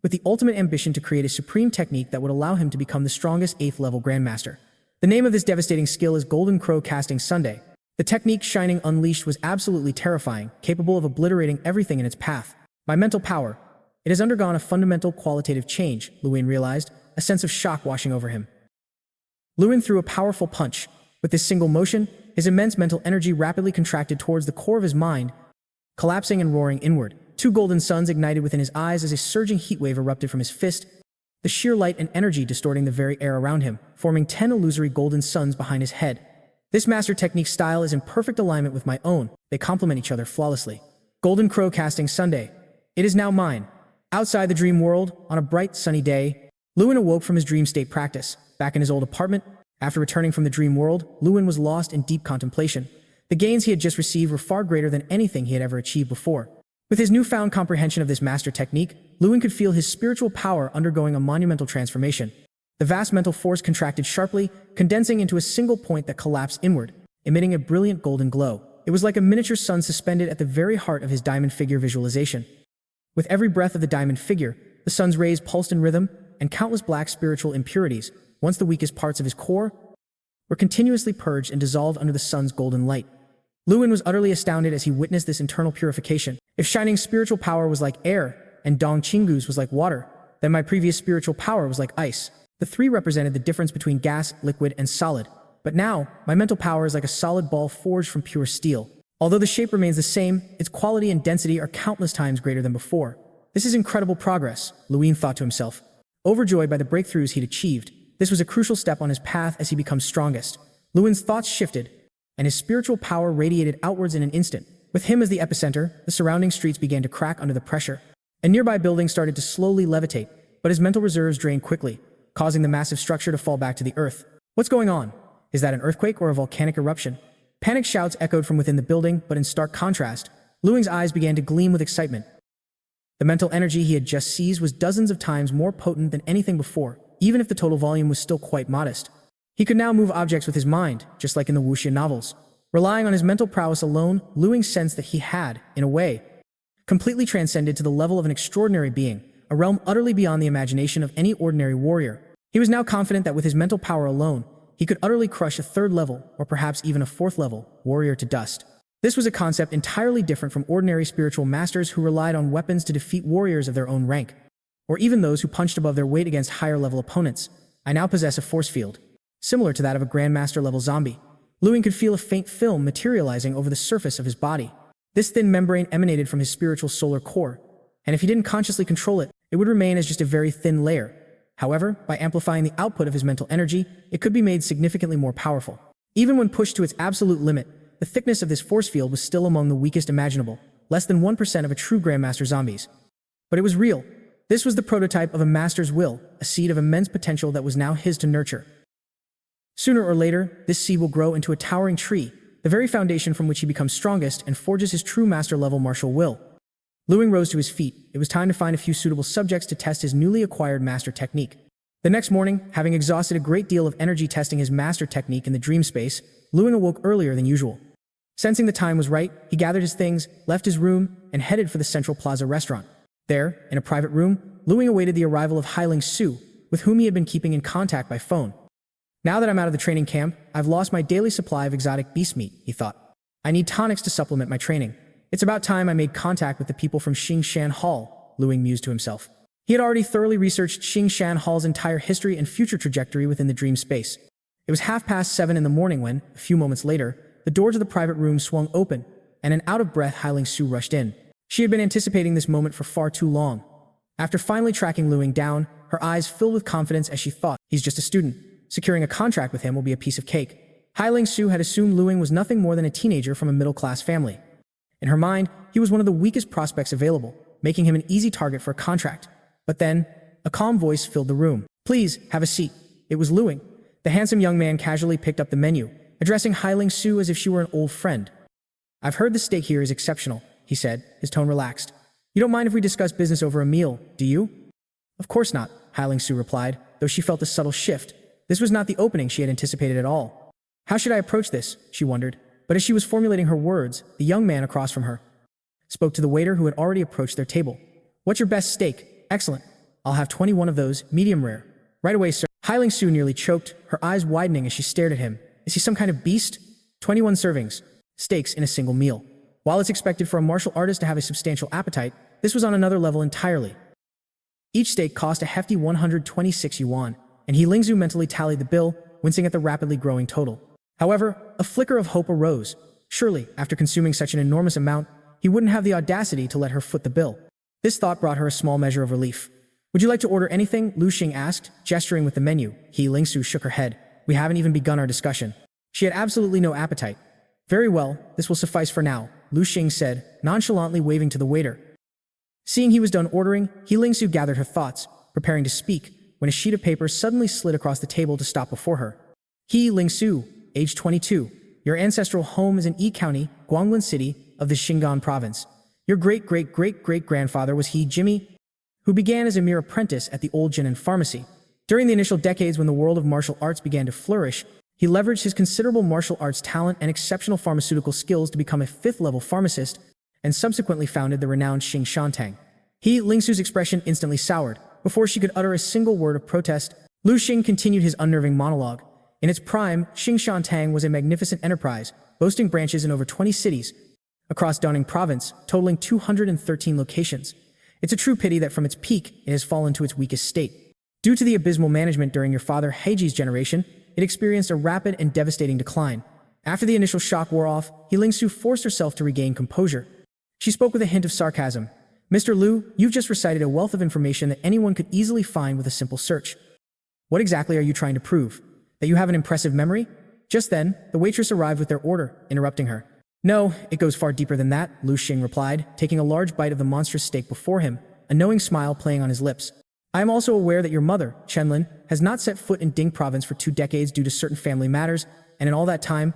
with the ultimate ambition to create a supreme technique that would allow him to become the strongest 8th-level Grandmaster. The name of this devastating skill is Golden Crow Casting Sunday. The technique Shining unleashed was absolutely terrifying, capable of obliterating everything in its path. My mental power. It has undergone a fundamental qualitative change, Lewin realized, a sense of shock washing over him. Lewin threw a powerful punch. With this single motion, his immense mental energy rapidly contracted towards the core of his mind, collapsing and roaring inward. 2 golden suns ignited within his eyes as a surging heat wave erupted from his fist, the sheer light and energy distorting the very air around him, forming 10 illusory golden suns behind his head. This master technique style is in perfect alignment with my own. They complement each other flawlessly. Golden Crow Casting Sunday. It is now mine. Outside the dream world, on a bright, sunny day, Lewin awoke from his dream state practice. Back in his old apartment, after returning from the dream world, Lewin was lost in deep contemplation. The gains he had just received were far greater than anything he had ever achieved before. With his newfound comprehension of this master technique, Lewin could feel his spiritual power undergoing a monumental transformation. The vast mental force contracted sharply, condensing into a single point that collapsed inward, emitting a brilliant golden glow. It was like a miniature sun suspended at the very heart of his diamond figure visualization. With every breath of the diamond figure, the sun's rays pulsed in rhythm, and countless black spiritual impurities, once the weakest parts of his core, were continuously purged and dissolved under the sun's golden light. Lewin was utterly astounded as he witnessed this internal purification. If Shining's spiritual power was like air, and Dong Qinggu's was like water, then my previous spiritual power was like ice. The 3 represented the difference between gas, liquid, and solid. But now, my mental power is like a solid ball forged from pure steel. Although the shape remains the same, its quality and density are countless times greater than before. This is incredible progress, Lewin thought to himself. Overjoyed by the breakthroughs he'd achieved, this was a crucial step on his path as he becomes strongest. Lewin's thoughts shifted. and his spiritual power radiated outwards in an instant. With him as the epicenter, the surrounding streets began to crack under the pressure, and nearby buildings started to slowly levitate, but his mental reserves drained quickly, causing the massive structure to fall back to the earth. What's going on? Is that an earthquake or a volcanic eruption? Panic shouts echoed from within the building, but in stark contrast, Luing's eyes began to gleam with excitement. The mental energy he had just seized was dozens of times more potent than anything before, even if the total volume was still quite modest. He could now move objects with his mind, just like in the wuxia novels. Relying on his mental prowess alone, Luing sensed that he had, in a way, completely transcended to the level of an extraordinary being, a realm utterly beyond the imagination of any ordinary warrior. He was now confident that with his mental power alone, he could utterly crush a third level, or perhaps even a fourth level, warrior to dust. This was a concept entirely different from ordinary spiritual masters who relied on weapons to defeat warriors of their own rank, or even those who punched above their weight against higher-level opponents. I now possess a force field, similar to that of a Grandmaster-level zombie. Luing could feel a faint film materializing over the surface of his body. This thin membrane emanated from his spiritual solar core, and if he didn't consciously control it, it would remain as just a very thin layer. However, by amplifying the output of his mental energy, it could be made significantly more powerful. Even when pushed to its absolute limit, the thickness of this force field was still among the weakest imaginable, less than 1% of a true Grandmaster zombies. But it was real. This was the prototype of a master's will, a seed of immense potential that was now his to nurture. Sooner or later, this seed will grow into a towering tree, the very foundation from which he becomes strongest and forges his true master-level martial will. Luing rose to his feet. It was time to find a few suitable subjects to test his newly acquired master technique. The next morning, having exhausted a great deal of energy testing his master technique in the dream space, Luing awoke earlier than usual. Sensing the time was right, he gathered his things, left his room, and headed for the Central Plaza restaurant. There, in a private room, Luing awaited the arrival of Ling Su, with whom he had been keeping in contact by phone. Now that I'm out of the training camp, I've lost my daily supply of exotic beast meat, he thought. I need tonics to supplement my training. It's about time I made contact with the people from Xingshan Hall, Luing mused to himself. He had already thoroughly researched Xingshan Hall's entire history and future trajectory within the dream space. It was 7:30 in the morning when, a few moments later, the door to the private room swung open, and an out-of-breath Ling Su rushed in. She had been anticipating this moment for far too long. After finally tracking Luing down, her eyes filled with confidence as she thought, he's just a student. Securing a contract with him will be a piece of cake. Ling Su had assumed Luing was nothing more than a teenager from a middle-class family. In her mind, he was one of the weakest prospects available, making him an easy target for a contract. But then, a calm voice filled the room. Please, have a seat. It was Luing. The handsome young man casually picked up the menu, addressing Ling Su as if she were an old friend. I've heard the steak here is exceptional, he said, his tone relaxed. You don't mind if we discuss business over a meal, do you? Of course not, Ling Su replied, though she felt a subtle shift. This was not the opening she had anticipated at all. How should I approach this, she wondered. But as she was formulating her words, the young man across from her spoke to the waiter who had already approached their table. What's your best steak? Excellent. I'll have 21 of those, medium rare. Right away, sir. Ling Su nearly choked, her eyes widening as she stared at him. Is he some kind of beast? 21 servings. Steaks in a single meal. While it's expected for a martial artist to have a substantial appetite, this was on another level entirely. Each steak cost a hefty 126 yuan, and Ling Su mentally tallied the bill, wincing at the rapidly growing total. However, a flicker of hope arose. Surely, after consuming such an enormous amount, he wouldn't have the audacity to let her foot the bill. This thought brought her a small measure of relief. Would you like to order anything? Lu Xing asked, gesturing with the menu. Ling Su shook her head. We haven't even begun our discussion. She had absolutely no appetite. Very well, this will suffice for now, Lu Xing said, nonchalantly waving to the waiter. Seeing he was done ordering, Ling Su gathered her thoughts, preparing to speak, when a sheet of paper suddenly slid across the table to stop before her. Ling Su, age 22. Your ancestral home is in Yi County, Guanglin City, of the Xingan province. Your great-great-great-great-grandfather was Jimmy, who began as a mere apprentice at the old Jinan pharmacy. During the initial decades when the world of martial arts began to flourish, he leveraged his considerable martial arts talent and exceptional pharmaceutical skills to become a fifth-level pharmacist, and subsequently founded the renowned Xing Shantang. Ling Su's expression instantly soured. Before she could utter a single word of protest, Lu Xing continued his unnerving monologue. In its prime, Xing Shantang was a magnificent enterprise, boasting branches in over 20 cities, across Dongning province, totaling 213 locations. It's a true pity that from its peak, it has fallen to its weakest state. Due to the abysmal management during your father Heiji's generation, it experienced a rapid and devastating decline. After the initial shock wore off, Ling Su forced herself to regain composure. She spoke with a hint of sarcasm. Mr. Lu, you've just recited a wealth of information that anyone could easily find with a simple search. What exactly are you trying to prove? That you have an impressive memory? Just then, the waitress arrived with their order, interrupting her. No, it goes far deeper than that, Lu Xing replied, taking a large bite of the monstrous steak before him, a knowing smile playing on his lips. I am also aware that your mother, Chenlin, has not set foot in Ding province for 2 decades due to certain family matters, and in all that time,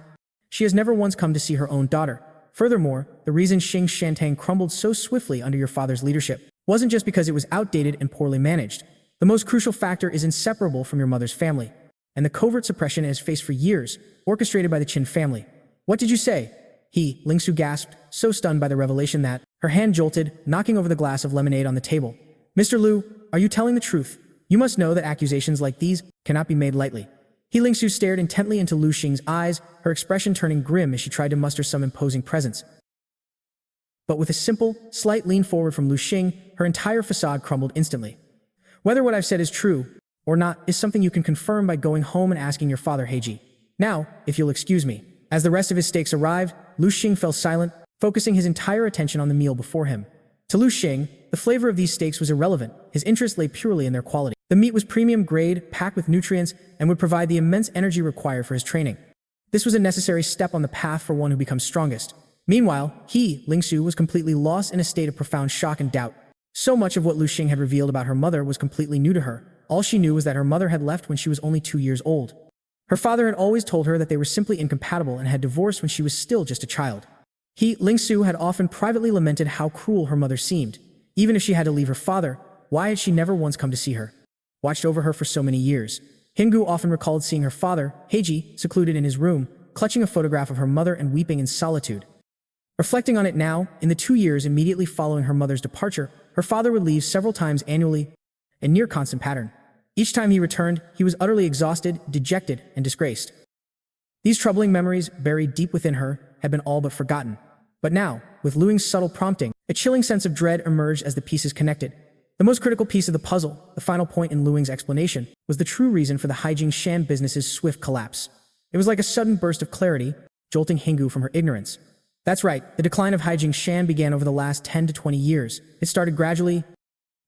she has never once come to see her own daughter. Furthermore, the reason Xing Shantang crumbled so swiftly under your father's leadership wasn't just because it was outdated and poorly managed. The most crucial factor is inseparable from your mother's family, and the covert suppression it has faced for years, orchestrated by the Qin family. What did you say? Ling Su gasped, so stunned by the revelation that her hand jolted, knocking over the glass of lemonade on the table. Mr. Lu, are you telling the truth? You must know that accusations like these cannot be made lightly. Ling Su stared intently into Lu Xing's eyes, her expression turning grim as she tried to muster some imposing presence. But with a simple, slight lean forward from Lu Xing, her entire facade crumbled instantly. Whether what I've said is true or not is something you can confirm by going home and asking your father Heiji. Now, if you'll excuse me. As the rest of his steaks arrived, Lu Xing fell silent, focusing his entire attention on the meal before him. To Lu Xing, the flavor of these steaks was irrelevant. His interest lay purely in their quality. The meat was premium grade, packed with nutrients, and would provide the immense energy required for his training. This was a necessary step on the path for one who becomes strongest. Meanwhile, Ling Su, was completely lost in a state of profound shock and doubt. So much of what Lu Xing had revealed about her mother was completely new to her. All she knew was that her mother had left when she was only 2 years old. Her father had always told her that they were simply incompatible and had divorced when she was still just a child. Ling Su, had often privately lamented how cruel her mother seemed. Even if she had to leave her father, why had she never once come to see her? Watched over her for so many years. Hingu often recalled seeing her father, Heiji, secluded in his room, clutching a photograph of her mother and weeping in solitude. Reflecting on it now, in the 2 years immediately following her mother's departure, her father would leave several times annually, a near constant pattern. Each time he returned, he was utterly exhausted, dejected, and disgraced. These troubling memories, buried deep within her, had been all but forgotten. But now, with Lu Ying's subtle prompting, a chilling sense of dread emerged as the pieces connected. The most critical piece of the puzzle, the final point in Lu Ying's explanation, was the true reason for the Haijing Shan business's swift collapse. It was like a sudden burst of clarity, jolting Hingu from her ignorance. That's right, the decline of Haijing Shan began over the last 10 to 20 years. It started gradually,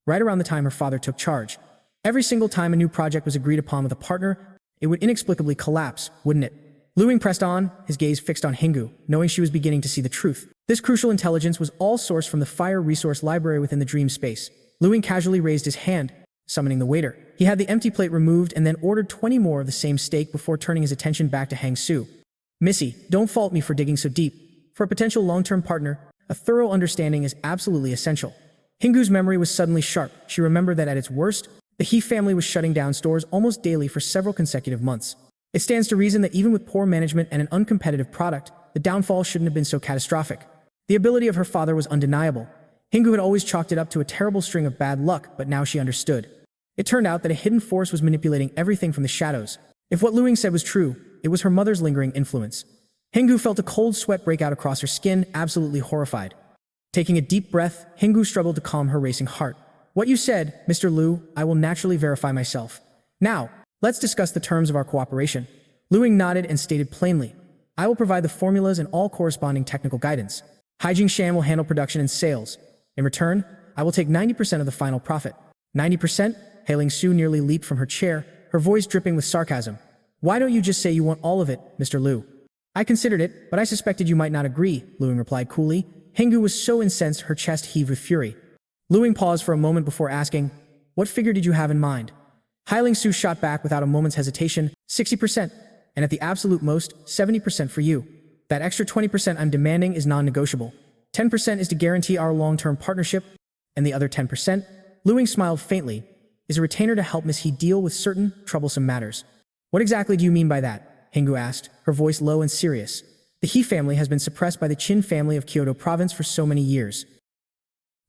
right around the time her father took charge. Every single time a new project was agreed upon with a partner, it would inexplicably collapse, wouldn't it? Lu Ying pressed on, his gaze fixed on Hingu, knowing she was beginning to see the truth. This crucial intelligence was all sourced from the fire resource library within the dream space. Lu Ying casually raised his hand, summoning the waiter. He had the empty plate removed and then ordered 20 more of the same steak before turning his attention back to Hang Su. Missy, don't fault me for digging so deep. For a potential long-term partner, a thorough understanding is absolutely essential. Hingu's memory was suddenly sharp. She remembered that at its worst, the He family was shutting down stores almost daily for several consecutive months. It stands to reason that even with poor management and an uncompetitive product, the downfall shouldn't have been so catastrophic. The ability of her father was undeniable. Hingu had always chalked it up to a terrible string of bad luck, but now she understood. It turned out that a hidden force was manipulating everything from the shadows. If what Lu Ying said was true, it was her mother's lingering influence. Hingu felt a cold sweat break out across her skin, absolutely horrified. Taking a deep breath, Hingu struggled to calm her racing heart. What you said, Mr. Lu, I will naturally verify myself. Now, let's discuss the terms of our cooperation. Lu Ying nodded and stated plainly, I will provide the formulas and all corresponding technical guidance. Haijing Shan will handle production and sales. In return, I will take 90% of the final profit. 90%? Ling Su nearly leaped from her chair, her voice dripping with sarcasm. Why don't you just say you want all of it, Mr. Lu? I considered it, but I suspected you might not agree, Lu Ying replied coolly. Hingu was so incensed her chest heaved with fury. Lu Ying paused for a moment before asking, what figure did you have in mind? Ling Su shot back without a moment's hesitation, 60%, and at the absolute most, 70% for you. That extra 20% I'm demanding is non-negotiable. 10% is to guarantee our long-term partnership, and the other 10%, Lu Ying smiled faintly, is a retainer to help Miss He deal with certain troublesome matters. What exactly do you mean by that? Hingu asked, her voice low and serious. The He family has been suppressed by the Qin family of Kyoto province for so many years.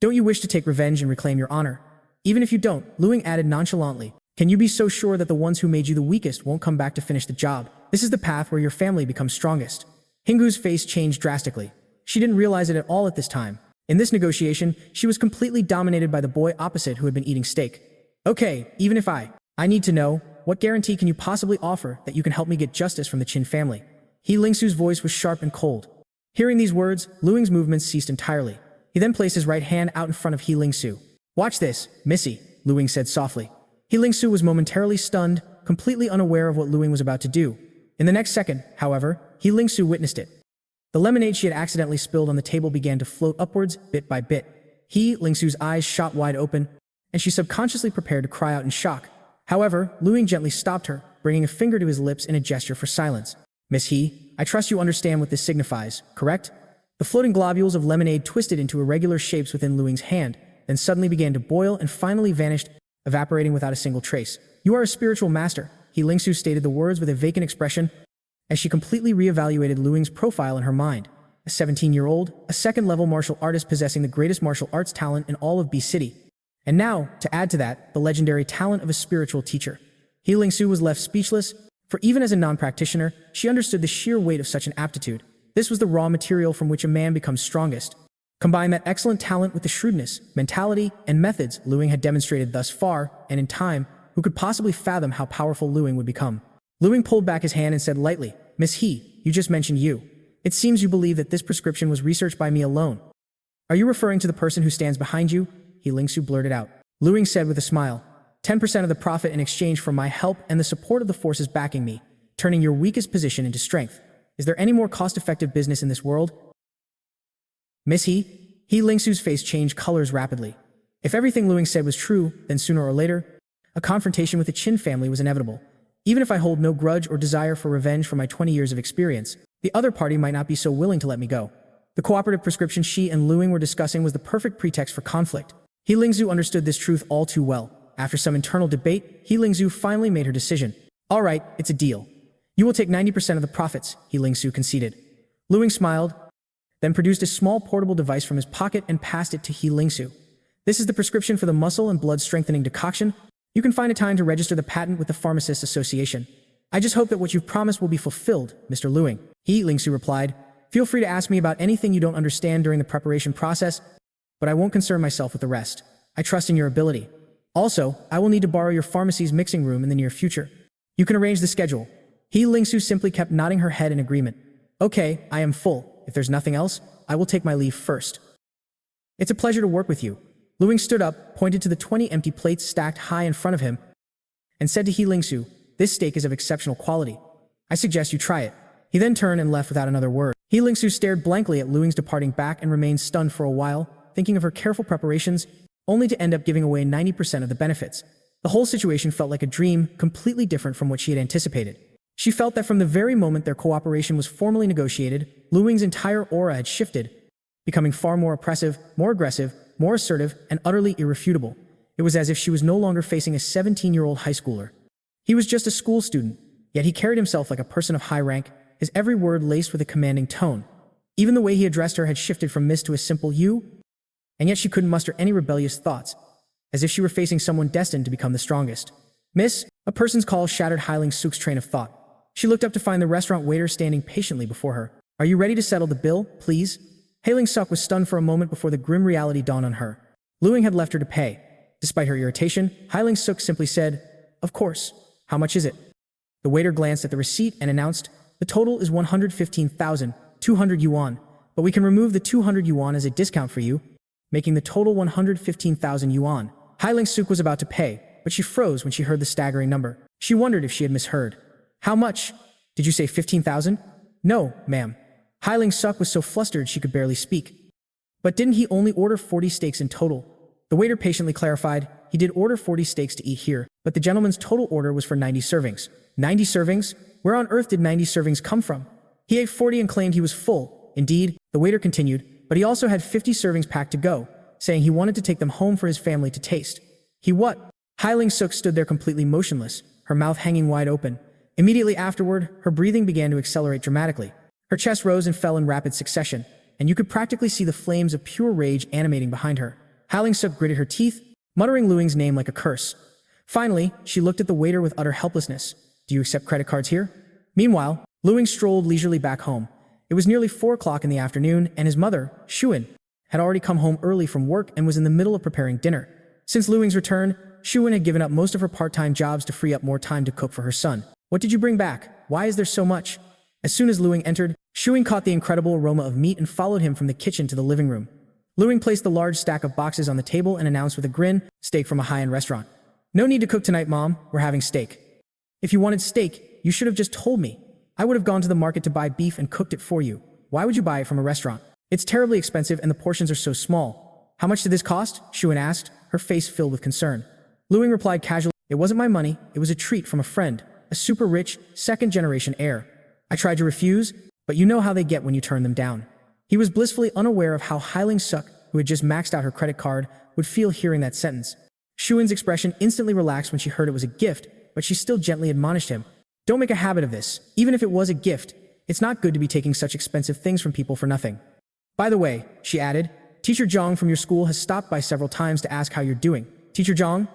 Don't you wish to take revenge and reclaim your honor? Even if you don't, Lu Ying added nonchalantly, can you be so sure that the ones who made you the weakest won't come back to finish the job? This is the path where your family becomes strongest. Hingu's face changed drastically. She didn't realize it at all at this time. In this negotiation, she was completely dominated by the boy opposite who had been eating steak. Okay, even if I need to know, what guarantee can you possibly offer that you can help me get justice from the Qin family? Ling Su's voice was sharp and cold. Hearing these words, Lu Ying's movements ceased entirely. He then placed his right hand out in front of Ling Su. Watch this, Missy, Lu Ying said softly. Ling Su was momentarily stunned, completely unaware of what Lu Ying was about to do. In the next second, however, Ling witnessed it. The lemonade she had accidentally spilled on the table began to float upwards bit by bit. Ling's eyes shot wide open, and she subconsciously prepared to cry out in shock. However, Ling gently stopped her, bringing a finger to his lips in a gesture for silence. Miss He, I trust you understand what this signifies, correct? The floating globules of lemonade twisted into irregular shapes within Ling's hand, then suddenly began to boil and finally vanished, evaporating without a single trace. You are a spiritual master, Ling stated the words with a vacant expression, as she completely reevaluated Ling's profile in her mind. A 17-year-old, a second-level martial artist possessing the greatest martial arts talent in all of B City. And now, to add to that, the legendary talent of a spiritual teacher. Ling was left speechless, for even as a non-practitioner, she understood the sheer weight of such an aptitude. This was the raw material from which a man becomes strongest. Combine that excellent talent with the shrewdness, mentality, and methods Ling had demonstrated thus far, and in time, who could possibly fathom how powerful Ling would become? Ling pulled back his hand and said lightly, Miss He, you just mentioned you. It seems you believe that this prescription was researched by me alone. Are you referring to the person who stands behind you? Ling blurted out. Ling said with a smile, 10% of the profit in exchange for my help and the support of the forces backing me, turning your weakest position into strength. Is there any more cost-effective business in this world? Miss He, Ling's face changed colors rapidly. If everything Ling said was true, then sooner or later, a confrontation with the Qin family was inevitable. Even if I hold no grudge or desire for revenge for my 20 years of experience, the other party might not be so willing to let me go. The cooperative prescription she and Ling were discussing was the perfect pretext for conflict. Ling understood this truth all too well. After some internal debate, Ling finally made her decision. All right, it's a deal. You will take 90% of the profits, Ling conceded. Ling smiled, then produced a small portable device from his pocket and passed it to Ling. This is the prescription for the muscle and blood strengthening decoction. You can find a time to register the patent with the Pharmacists Association. I just hope that what you've promised will be fulfilled, Mr. Ling. Ling replied. Feel free to ask me about anything you don't understand during the preparation process, but I won't concern myself with the rest. I trust in your ability. Also, I will need to borrow your pharmacy's mixing room in the near future. You can arrange the schedule. Ling simply kept nodding her head in agreement. Okay, I am full. If there's nothing else, I will take my leave first. It's a pleasure to work with you. Ling stood up, pointed to the 20 empty plates stacked high in front of him, and said to Ling, this steak is of exceptional quality. I suggest you try it. He then turned and left without another word. Ling stared blankly at Ling's departing back and remained stunned for a while, thinking of her careful preparations, only to end up giving away 90% of the benefits. The whole situation felt like a dream, completely different from what she had anticipated. She felt that from the very moment their cooperation was formally negotiated, Ling's entire aura had shifted, becoming far more oppressive, more aggressive, more assertive, and utterly irrefutable. It was as if she was no longer facing a 17-year-old high schooler. He was just a school student, yet he carried himself like a person of high rank, his every word laced with a commanding tone. Even the way he addressed her had shifted from miss to a simple you, and yet she couldn't muster any rebellious thoughts, as if she were facing someone destined to become the strongest. Miss, a person's call shattered Ling Suk's train of thought. She looked up to find the restaurant waiter standing patiently before her. Are you ready to settle the bill, please? Ling Suk was stunned for a moment before the grim reality dawned on her. Ling had left her to pay. Despite her irritation, Ling Suk simply said, Of course. How much is it? The waiter glanced at the receipt and announced, The total is 115,200 yuan, but we can remove the 200 yuan as a discount for you, making the total 115,000 yuan. Ling Suk was about to pay, but she froze when she heard the staggering number. She wondered if she had misheard. How much? Did you say 15,000? No, ma'am. Ling Suk was so flustered she could barely speak. But didn't he only order 40 steaks in total? The waiter patiently clarified, he did order 40 steaks to eat here, but the gentleman's total order was for 90 servings. 90 servings? Where on earth did 90 servings come from? He ate 40 and claimed he was full. Indeed, the waiter continued, but he also had 50 servings packed to go, saying he wanted to take them home for his family to taste. He what? Ling Suk stood there completely motionless, her mouth hanging wide open. Immediately afterward, her breathing began to accelerate dramatically. Her chest rose and fell in rapid succession, and you could practically see the flames of pure rage animating behind her. Ling Suk gritted her teeth, muttering Ling's name like a curse. Finally, she looked at the waiter with utter helplessness. Do you accept credit cards here? Meanwhile, Ling strolled leisurely back home. It was nearly 4 o'clock in the afternoon, and his mother, Shuin, had already come home early from work and was in the middle of preparing dinner. Since Ling's return, Shuin had given up most of her part-time jobs to free up more time to cook for her son. What did you bring back? Why is there so much? As soon as Ling entered, Shuin caught the incredible aroma of meat and followed him from the kitchen to the living room. Ling placed the large stack of boxes on the table and announced with a grin, steak from a high-end restaurant. No need to cook tonight, Mom. We're having steak. If you wanted steak, you should have just told me. I would have gone to the market to buy beef and cooked it for you. Why would you buy it from a restaurant? It's terribly expensive and the portions are so small. How much did this cost? Shuan asked, her face filled with concern. Ling replied casually, it wasn't my money, it was a treat from a friend, a super rich, second-generation heir. I tried to refuse, but you know how they get when you turn them down. He was blissfully unaware of how Ling Suk, who had just maxed out her credit card, would feel hearing that sentence. Shuan's expression instantly relaxed when she heard it was a gift, but she still gently admonished him. Don't make a habit of this. Even if it was a gift, it's not good to be taking such expensive things from people for nothing. By the way, she added, Teacher Zhang from your school has stopped by several times to ask how you're doing. Teacher Zhang?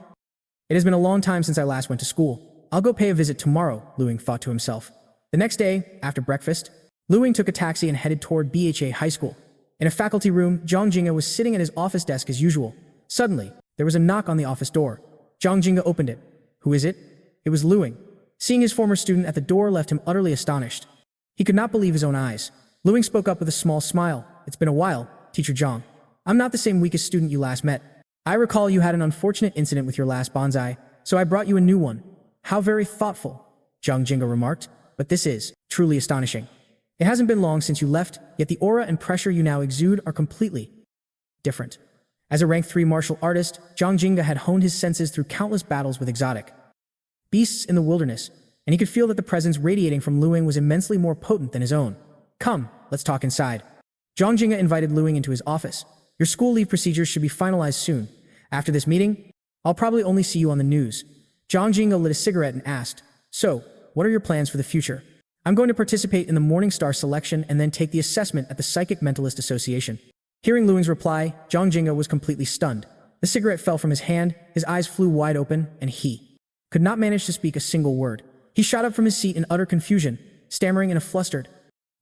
It has been a long time since I last went to school. I'll go pay a visit tomorrow, Ling thought to himself. The next day, after breakfast, Ling took a taxi and headed toward BHA High School. In a faculty room, Zhang Jinga was sitting at his office desk as usual. Suddenly, there was a knock on the office door. Zhang Jinga opened it. Who is it? It was Ling. Seeing his former student at the door left him utterly astonished. He could not believe his own eyes. Ling spoke up with a small smile. It's been a while, Teacher Zhang. I'm not the same weakest student you last met. I recall you had an unfortunate incident with your last bonsai, so I brought you a new one. How very thoughtful, Zhang Jinga remarked, but this is truly astonishing. It hasn't been long since you left, yet the aura and pressure you now exude are completely different. As a rank 3 martial artist, Zhang Jinga had honed his senses through countless battles with exotic beasts in the wilderness, and he could feel that the presence radiating from Ling was immensely more potent than his own. Come, let's talk inside. Zhang Jinga invited Ling into his office. Your school leave procedures should be finalized soon. After this meeting, I'll probably only see you on the news. Zhang Jinga lit a cigarette and asked, So, what are your plans for the future? I'm going to participate in the Morning Star selection and then take the assessment at the Psychic Mentalist Association. Hearing Ling's reply, Zhang Jinga was completely stunned. The cigarette fell from his hand, his eyes flew wide open, and he could not manage to speak a single word. He shot up from his seat in utter confusion, stammering in a flustered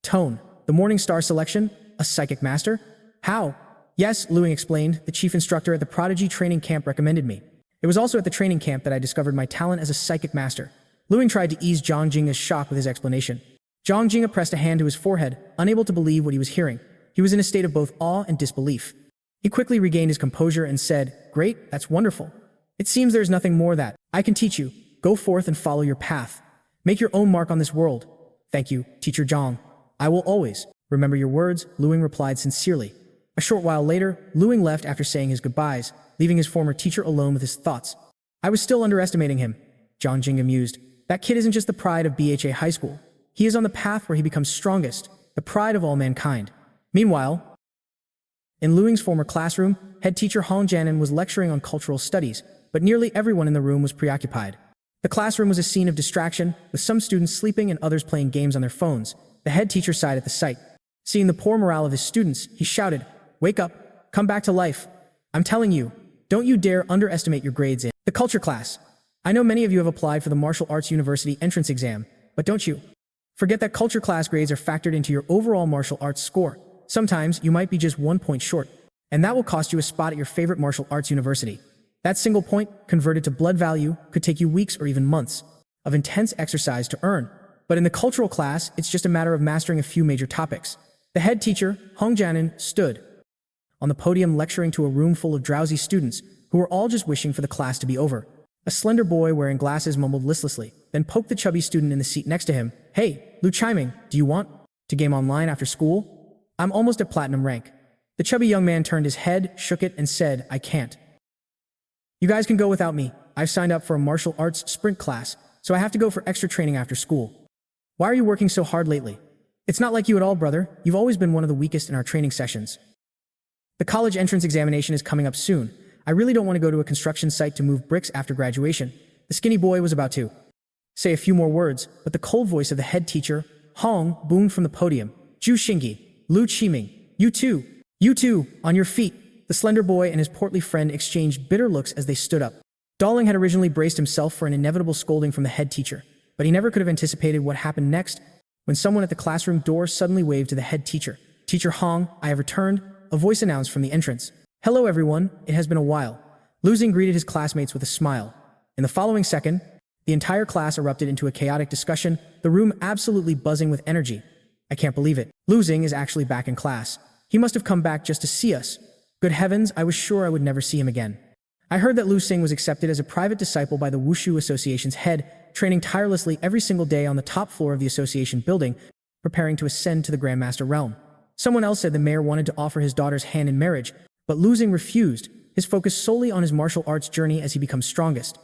tone. The Morning Star selection? A psychic master? How? Yes, Ling explained, the chief instructor at the prodigy training camp recommended me. It was also at the training camp that I discovered my talent as a psychic master. Ling tried to ease Zhang Jinga's shock with his explanation. Zhang Jinga pressed a hand to his forehead, unable to believe what he was hearing. He was in a state of both awe and disbelief. He quickly regained his composure and said, Great, that's wonderful. It seems there's nothing more that I can teach you. Go forth and follow your path. Make your own mark on this world. Thank you, Teacher Zhang. I will always remember your words, Ling replied sincerely. A short while later, Ling left after saying his goodbyes, leaving his former teacher alone with his thoughts. I was still underestimating him, Zhang Jinga mused. That kid isn't just the pride of BHA High School. He is on the path where he becomes strongest, the pride of all mankind. Meanwhile, in Ling's former classroom, head teacher Hong Jianan was lecturing on cultural studies, but nearly everyone in the room was preoccupied. The classroom was a scene of distraction, with some students sleeping and others playing games on their phones. The head teacher sighed at the sight. Seeing the poor morale of his students, he shouted, Wake up, come back to life. I'm telling you, don't you dare underestimate your grades in the culture class. I know many of you have applied for the Martial Arts University entrance exam, but don't you forget that culture class grades are factored into your overall martial arts score. Sometimes you might be just 1 point short, and that will cost you a spot at your favorite martial arts university. That single point, converted to blood value, could take you weeks or even months of intense exercise to earn. But in the cultural class, it's just a matter of mastering a few major topics. The head teacher, Hong Jianan, stood on the podium lecturing to a room full of drowsy students who were all just wishing for the class to be over. A slender boy wearing glasses mumbled listlessly, then poked the chubby student in the seat next to him. Hey, Lu Chiming, do you want to game online after school? I'm almost at platinum rank. The chubby young man turned his head, shook it, and said, I can't. You guys can go without me. I've signed up for a martial arts sprint class, so I have to go for extra training after school. Why are you working so hard lately? It's not like you at all, brother. You've always been one of the weakest in our training sessions. The college entrance examination is coming up soon. I really don't want to go to a construction site to move bricks after graduation. The skinny boy was about to say a few more words, but the cold voice of the head teacher, Hong, boomed from the podium. Zhu Xingyi, Lu Qiming, you two, on your feet. The slender boy and his portly friend exchanged bitter looks as they stood up. Darling had originally braced himself for an inevitable scolding from the head teacher, but he never could have anticipated what happened next when someone at the classroom door suddenly waved to the head teacher. Teacher Hong, I have returned, a voice announced from the entrance. Hello everyone, it has been a while. Lu Xing greeted his classmates with a smile. In the following second, the entire class erupted into a chaotic discussion, the room absolutely buzzing with energy. I can't believe it. Lu Xing is actually back in class. He must have come back just to see us. Good heavens, I was sure I would never see him again. I heard that Lu Xing was accepted as a private disciple by the Wushu Association's head, training tirelessly every single day on the top floor of the association building, preparing to ascend to the Grandmaster realm. Someone else said the mayor wanted to offer his daughter's hand in marriage, but Ling refused, his focus solely on his martial arts journey as he becomes strongest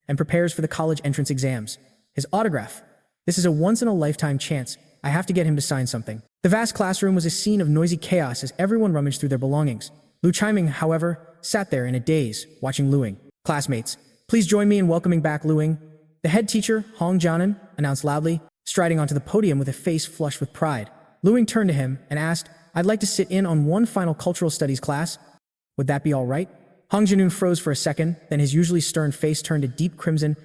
and prepares for the college entrance exams. His autograph. This is a once-in-a-lifetime chance. I have to get him to sign something. The vast classroom was a scene of noisy chaos as everyone rummaged through their belongings. Lu Chiming, however, sat there in a daze, watching Ling. Classmates, please join me in welcoming back Ling. The head teacher, Hong Jianan, announced loudly, striding onto the podium with a face flushed with pride. Ling turned to him and asked, I'd like to sit in on one final cultural studies class. Would that be all right? Hong Jianan froze for a second, then his usually stern face turned a deep crimson,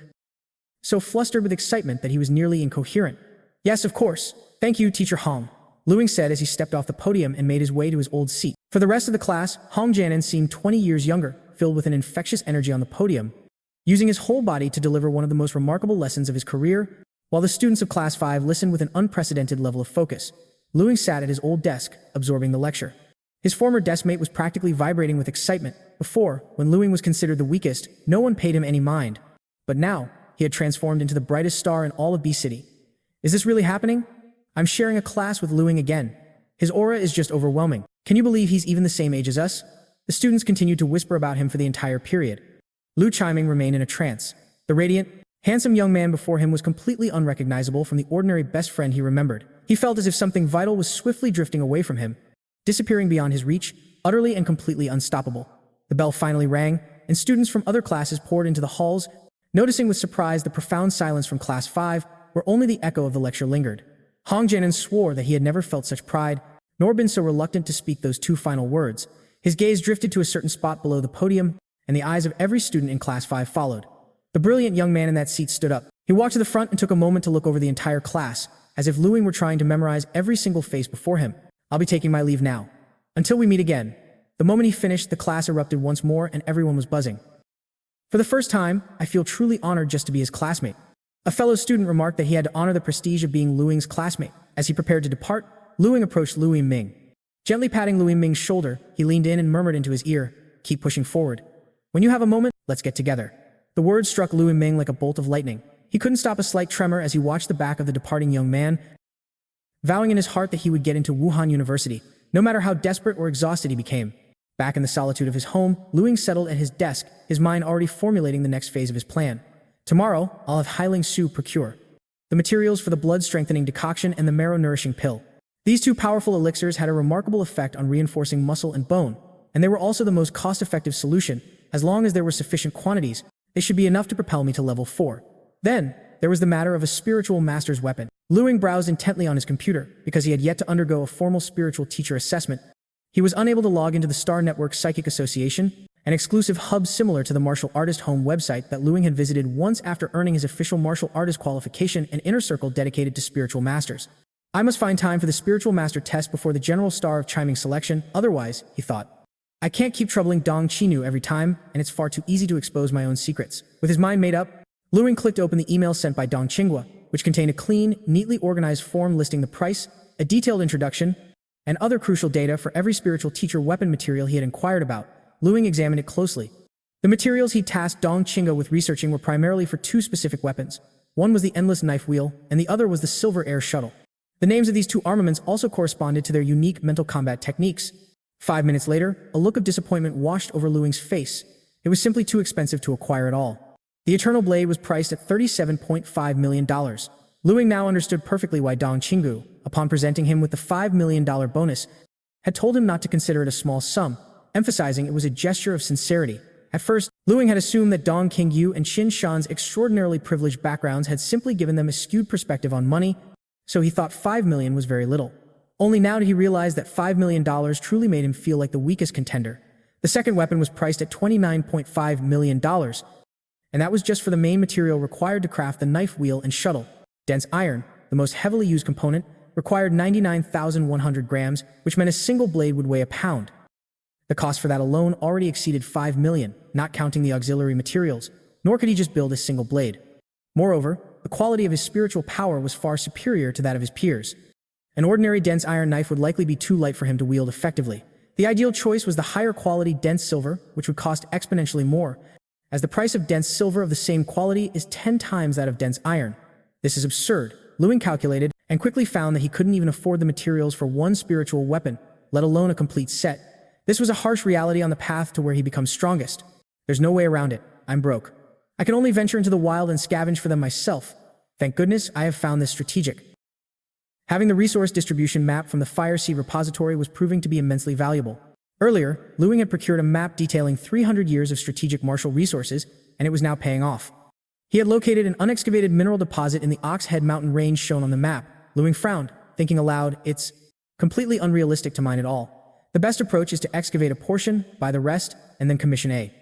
so flustered with excitement that he was nearly incoherent. Yes, of course. Thank you, Teacher Hong, Ling said as he stepped off the podium and made his way to his old seat. For the rest of the class, Hong Jianan seemed 20 years younger, filled with an infectious energy on the podium, using his whole body to deliver one of the most remarkable lessons of his career, while the students of Class 5 listened with an unprecedented level of focus. Ling sat at his old desk, absorbing the lecture. His former deskmate was practically vibrating with excitement. Before, when Ling was considered the weakest, no one paid him any mind. But now, he had transformed into the brightest star in all of B City. Is this really happening? I'm sharing a class with Ling again. His aura is just overwhelming. Can you believe he's even the same age as us? The students continued to whisper about him for the entire period. Lu Chiming remained in a trance. The radiant, handsome young man before him was completely unrecognizable from the ordinary best friend he remembered. He felt as if something vital was swiftly drifting away from him, disappearing beyond his reach, utterly and completely unstoppable. The bell finally rang, and students from other classes poured into the halls, noticing with surprise the profound silence from Class 5, where only the echo of the lecture lingered. Hong Jianan swore that he had never felt such pride, nor been so reluctant to speak those two final words. His gaze drifted to a certain spot below the podium, and the eyes of every student in Class 5 followed. The brilliant young man in that seat stood up. He walked to the front and took a moment to look over the entire class, as if Ling were trying to memorize every single face before him. I'll be taking my leave now. Until we meet again. The moment he finished, the class erupted once more and everyone was buzzing. For the first time, I feel truly honored just to be his classmate. A fellow student remarked that he had to honor the prestige of being Ling's classmate. As he prepared to depart, Ling approached Lu Ming. Gently patting Lu Ming's shoulder, he leaned in and murmured into his ear, "Keep pushing forward. When you have a moment, let's get together." The words struck Lu Ming like a bolt of lightning. He couldn't stop a slight tremor as he watched the back of the departing young man, vowing in his heart that he would get into Wuhan University, no matter how desperate or exhausted he became. Back in the solitude of his home, Ling settled at his desk, his mind already formulating the next phase of his plan. Tomorrow, I'll have Hailing Su procure the materials for the blood-strengthening decoction and the marrow-nourishing pill. These two powerful elixirs had a remarkable effect on reinforcing muscle and bone, and they were also the most cost-effective solution. As long as there were sufficient quantities, they should be enough to propel me to level 4. Then, there was the matter of a spiritual master's weapon. Ling browsed intently on his computer, because he had yet to undergo a formal spiritual teacher assessment. He was unable to log into the Star Network Psychic Association, an exclusive hub similar to the martial artist home website that Ling had visited once after earning his official martial artist qualification, an inner circle dedicated to spiritual masters. I must find time for the spiritual master test before the general Star of Chiming selection, otherwise, he thought, I can't keep troubling Dong Qinu every time, and it's far too easy to expose my own secrets. With his mind made up, Ling clicked open the email sent by Dong Qinghua, which contained a clean, neatly organized form listing the price, a detailed introduction, and other crucial data for every spiritual teacher weapon material he had inquired about. Ling examined it closely. The materials he tasked Dong Qinghua with researching were primarily for two specific weapons. One was the endless knife wheel, and the other was the silver air shuttle. The names of these two armaments also corresponded to their unique mental combat techniques. 5 minutes later, a look of disappointment washed over Ling's face. It was simply too expensive to acquire at all. The Eternal Blade was priced at $37.5 million. Ling now understood perfectly why Dong Qinghua, upon presenting him with the $5 million bonus, had told him not to consider it a small sum, emphasizing it was a gesture of sincerity. At first, Ling had assumed that Dong Qinghua and Qin Shan's extraordinarily privileged backgrounds had simply given them a skewed perspective on money, so he thought $5 million was very little. Only now did he realize that $5 million truly made him feel like the weakest contender. The second weapon was priced at $29.5 million, and that was just for the main material required to craft the knife wheel and shuttle. Dense iron, the most heavily used component, required 99,100 grams, which meant a single blade would weigh a pound. The cost for that alone already exceeded $5 million, not counting the auxiliary materials, nor could he just build a single blade. Moreover, the quality of his spiritual power was far superior to that of his peers. An ordinary dense iron knife would likely be too light for him to wield effectively. The ideal choice was the higher quality dense silver, which would cost exponentially more, as the price of dense silver of the same quality is 10 times that of dense iron. This is absurd, Ling calculated, and quickly found that he couldn't even afford the materials for one spiritual weapon, let alone a complete set. This was a harsh reality on the path to where he becomes strongest. There's no way around it. I'm broke. I can only venture into the wild and scavenge for them myself. Thank goodness I have found this strategic. Having the resource distribution map from the Fire Seed repository was proving to be immensely valuable. Earlier, Ling had procured a map detailing 300 years of strategic martial resources, and it was now paying off. He had located an unexcavated mineral deposit in the Ox Head mountain range shown on the map. Ling frowned, thinking aloud, it's completely unrealistic to mine it all. The best approach is to excavate a portion, buy the rest, and then commission a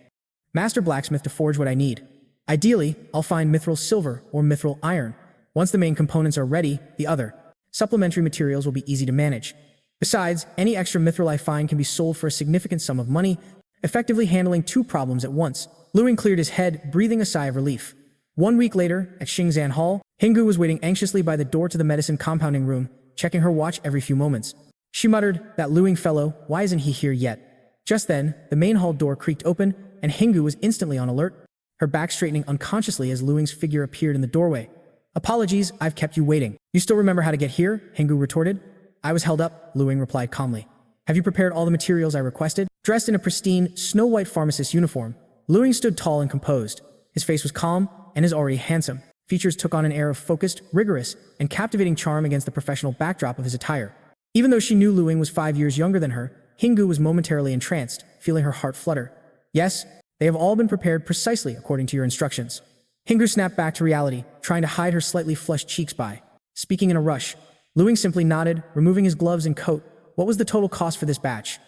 master blacksmith to forge what I need. Ideally, I'll find mithril silver or mithril iron. Once the main components are ready, the other supplementary materials will be easy to manage. Besides, any extra mithril I find can be sold for a significant sum of money, effectively handling two problems at once. Ling cleared his head, breathing a sigh of relief. 1 week later, at Xingzan Hall, Hingu was waiting anxiously by the door to the medicine compounding room, checking her watch every few moments. She muttered, "That Ling fellow, why isn't he here yet?" Just then, the main hall door creaked open, and Hingu was instantly on alert, her back straightening unconsciously as Ling's figure appeared in the doorway. "Apologies, I've kept you waiting. You still remember how to get here?" Hingu retorted. "I was held up," Ling replied calmly. "Have you prepared all the materials I requested?" Dressed in a pristine, snow-white pharmacist uniform, Ling stood tall and composed. His face was calm and his already handsome features took on an air of focused, rigorous, and captivating charm against the professional backdrop of his attire. Even though she knew Ling was 5 years younger than her, Hingu was momentarily entranced, feeling her heart flutter. "Yes, they have all been prepared precisely according to your instructions." Hingu snapped back to reality, trying to hide her slightly flushed cheeks by speaking in a rush. Ling simply nodded, removing his gloves and coat. "What was the total cost for this batch?"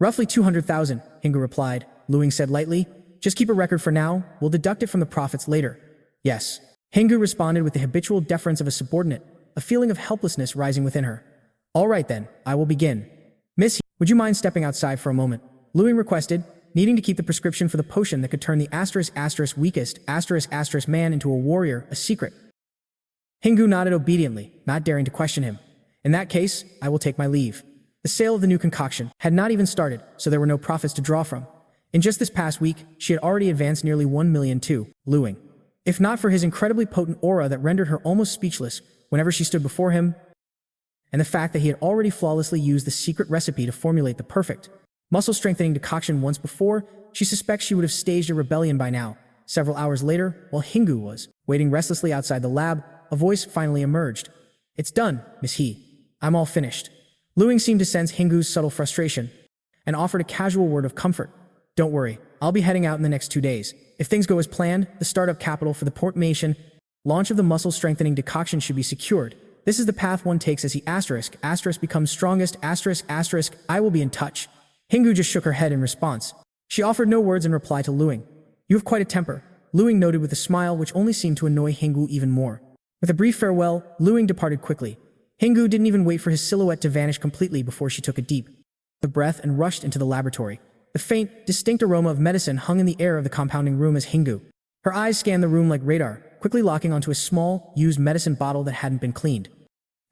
"Roughly 200,000, Hingu replied. Ling said lightly, "Just keep a record for now, we'll deduct it from the profits later." "Yes." Hingu responded with the habitual deference of a subordinate, a feeling of helplessness rising within her. "All right then, I will begin. Miss, would you mind stepping outside for a moment?" Ling requested, needing to keep the prescription for the potion that could turn the weakest man into a warrior a secret. Hingu nodded obediently, not daring to question him. "In that case, I will take my leave." The sale of the new concoction had not even started, so there were no profits to draw from. In just this past week, she had already advanced nearly 1 million to Ling. If not for his incredibly potent aura that rendered her almost speechless whenever she stood before him, and the fact that he had already flawlessly used the secret recipe to formulate the perfect muscle-strengthening decoction once before, she suspects she would have staged a rebellion by now. Several hours later, while Hingu was waiting restlessly outside the lab, a voice finally emerged. "It's done, Miss He. I'm all finished." Ling seemed to sense Hingu's subtle frustration and offered a casual word of comfort. "Don't worry, I'll be heading out in the next 2 days. If things go as planned, the startup capital for the portmation launch of the muscle-strengthening decoction should be secured. This is the path one takes as he becomes strongest, I will be in touch." Hingu just shook her head in response. She offered no words in reply to Ling. "You have quite a temper," Ling noted with a smile which only seemed to annoy Hingu even more. With a brief farewell, Ling departed quickly. Hingu didn't even wait for his silhouette to vanish completely before she took a deep breath and rushed into the laboratory. The faint, distinct aroma of medicine hung in the air of the compounding room as Hingu. Her eyes scanned the room like radar, quickly locking onto a small, used medicine bottle that hadn't been cleaned.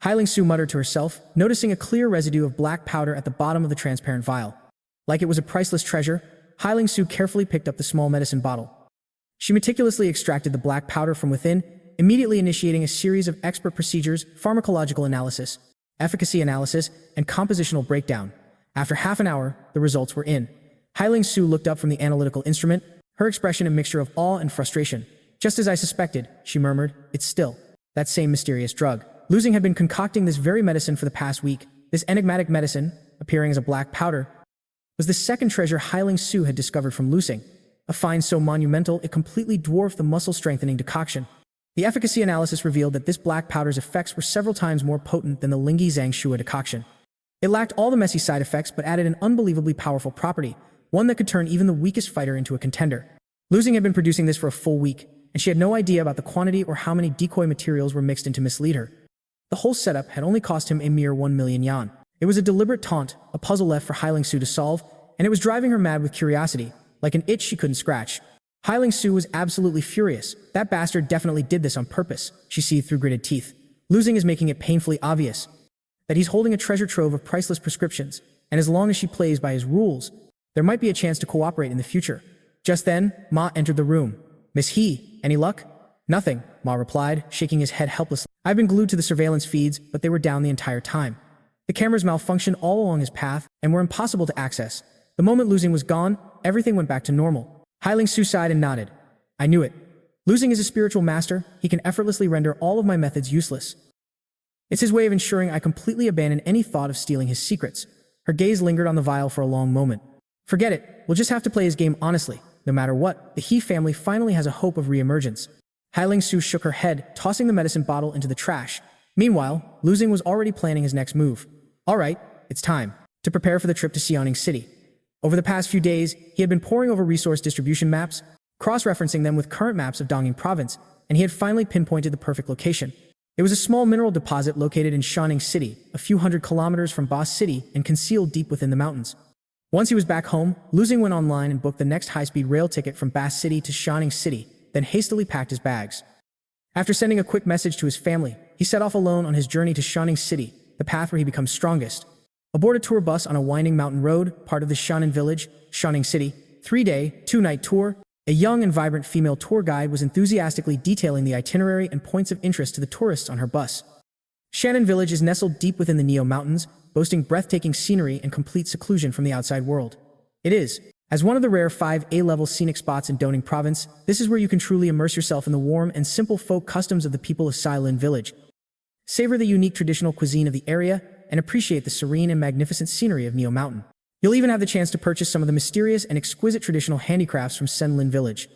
Ling Su muttered to herself, noticing a clear residue of black powder at the bottom of the transparent vial. Like it was a priceless treasure, Ling Su carefully picked up the small medicine bottle. She meticulously extracted the black powder from within, immediately initiating a series of expert procedures, pharmacological analysis, efficacy analysis, and compositional breakdown. After half an hour, the results were in. Ling Su looked up from the analytical instrument, her expression a mixture of awe and frustration. "Just as I suspected," she murmured, "it's still that same mysterious drug." Ling had been concocting this very medicine for the past week. This enigmatic medicine, appearing as a black powder, was the second treasure Ling Su had discovered from Ling. A find so monumental it completely dwarfed the muscle-strengthening decoction. The efficacy analysis revealed that this black powder's effects were several times more potent than the Lingi Zhang Shua decoction. It lacked all the messy side effects but added an unbelievably powerful property, one that could turn even the weakest fighter into a contender. Ling had been producing this for a full week, and she had no idea about the quantity or how many decoy materials were mixed in to mislead her. The whole setup had only cost him a mere 1 million yuan. It was a deliberate taunt, a puzzle left for Ling Su to solve, and it was driving her mad with curiosity, like an itch she couldn't scratch. Ling Su was absolutely furious. That bastard definitely did this on purpose, she seethed through gritted teeth. Ling is making it painfully obvious that he's holding a treasure trove of priceless prescriptions, and as long as she plays by his rules, there might be a chance to cooperate in the future. Just then, Ma entered the room. Miss He, any luck? Nothing, Ma replied, shaking his head helplessly. I've been glued to the surveillance feeds, but they were down the entire time. The cameras malfunctioned all along his path and were impossible to access. The moment Losing was gone, everything went back to normal. Ling Su sighed and nodded. I knew it. Losing is a spiritual master. He can effortlessly render all of my methods useless. It's his way of ensuring I completely abandon any thought of stealing his secrets. Her gaze lingered on the vial for a long moment. Forget it. We'll just have to play his game honestly. No matter what, the He family finally has a hope of re-emergence. Ling Su shook her head, tossing the medicine bottle into the trash. Meanwhile, Losing was already planning his next move. All right, it's time to prepare for the trip to Xianing City. Over the past few days, he had been poring over resource distribution maps, cross-referencing them with current maps of Dongying Province, and he had finally pinpointed the perfect location. It was a small mineral deposit located in Xianing City, a few hundred kilometers from Boss City and concealed deep within the mountains. Once he was back home, Losing went online and booked the next high-speed rail ticket from Bass City to Xianing City, then hastily packed his bags. After sending a quick message to his family, he set off alone on his journey to Xianing City, the path where he becomes strongest. Aboard a tour bus on a winding mountain road, part of the Xianin village, Xianing City, 3-day, 2-night tour, a young and vibrant female tour guide was enthusiastically detailing the itinerary and points of interest to the tourists on her bus. Xianin village is nestled deep within the Neo Mountains, boasting breathtaking scenery and complete seclusion from the outside world. It is, as one of the rare 5 A-level scenic spots in Dongying Province, this is where you can truly immerse yourself in the warm and simple folk customs of the people of Silin village. Savor the unique traditional cuisine of the area and appreciate the serene and magnificent scenery of Neo Mountain. You'll even have the chance to purchase some of the mysterious and exquisite traditional handicrafts from Senlin village.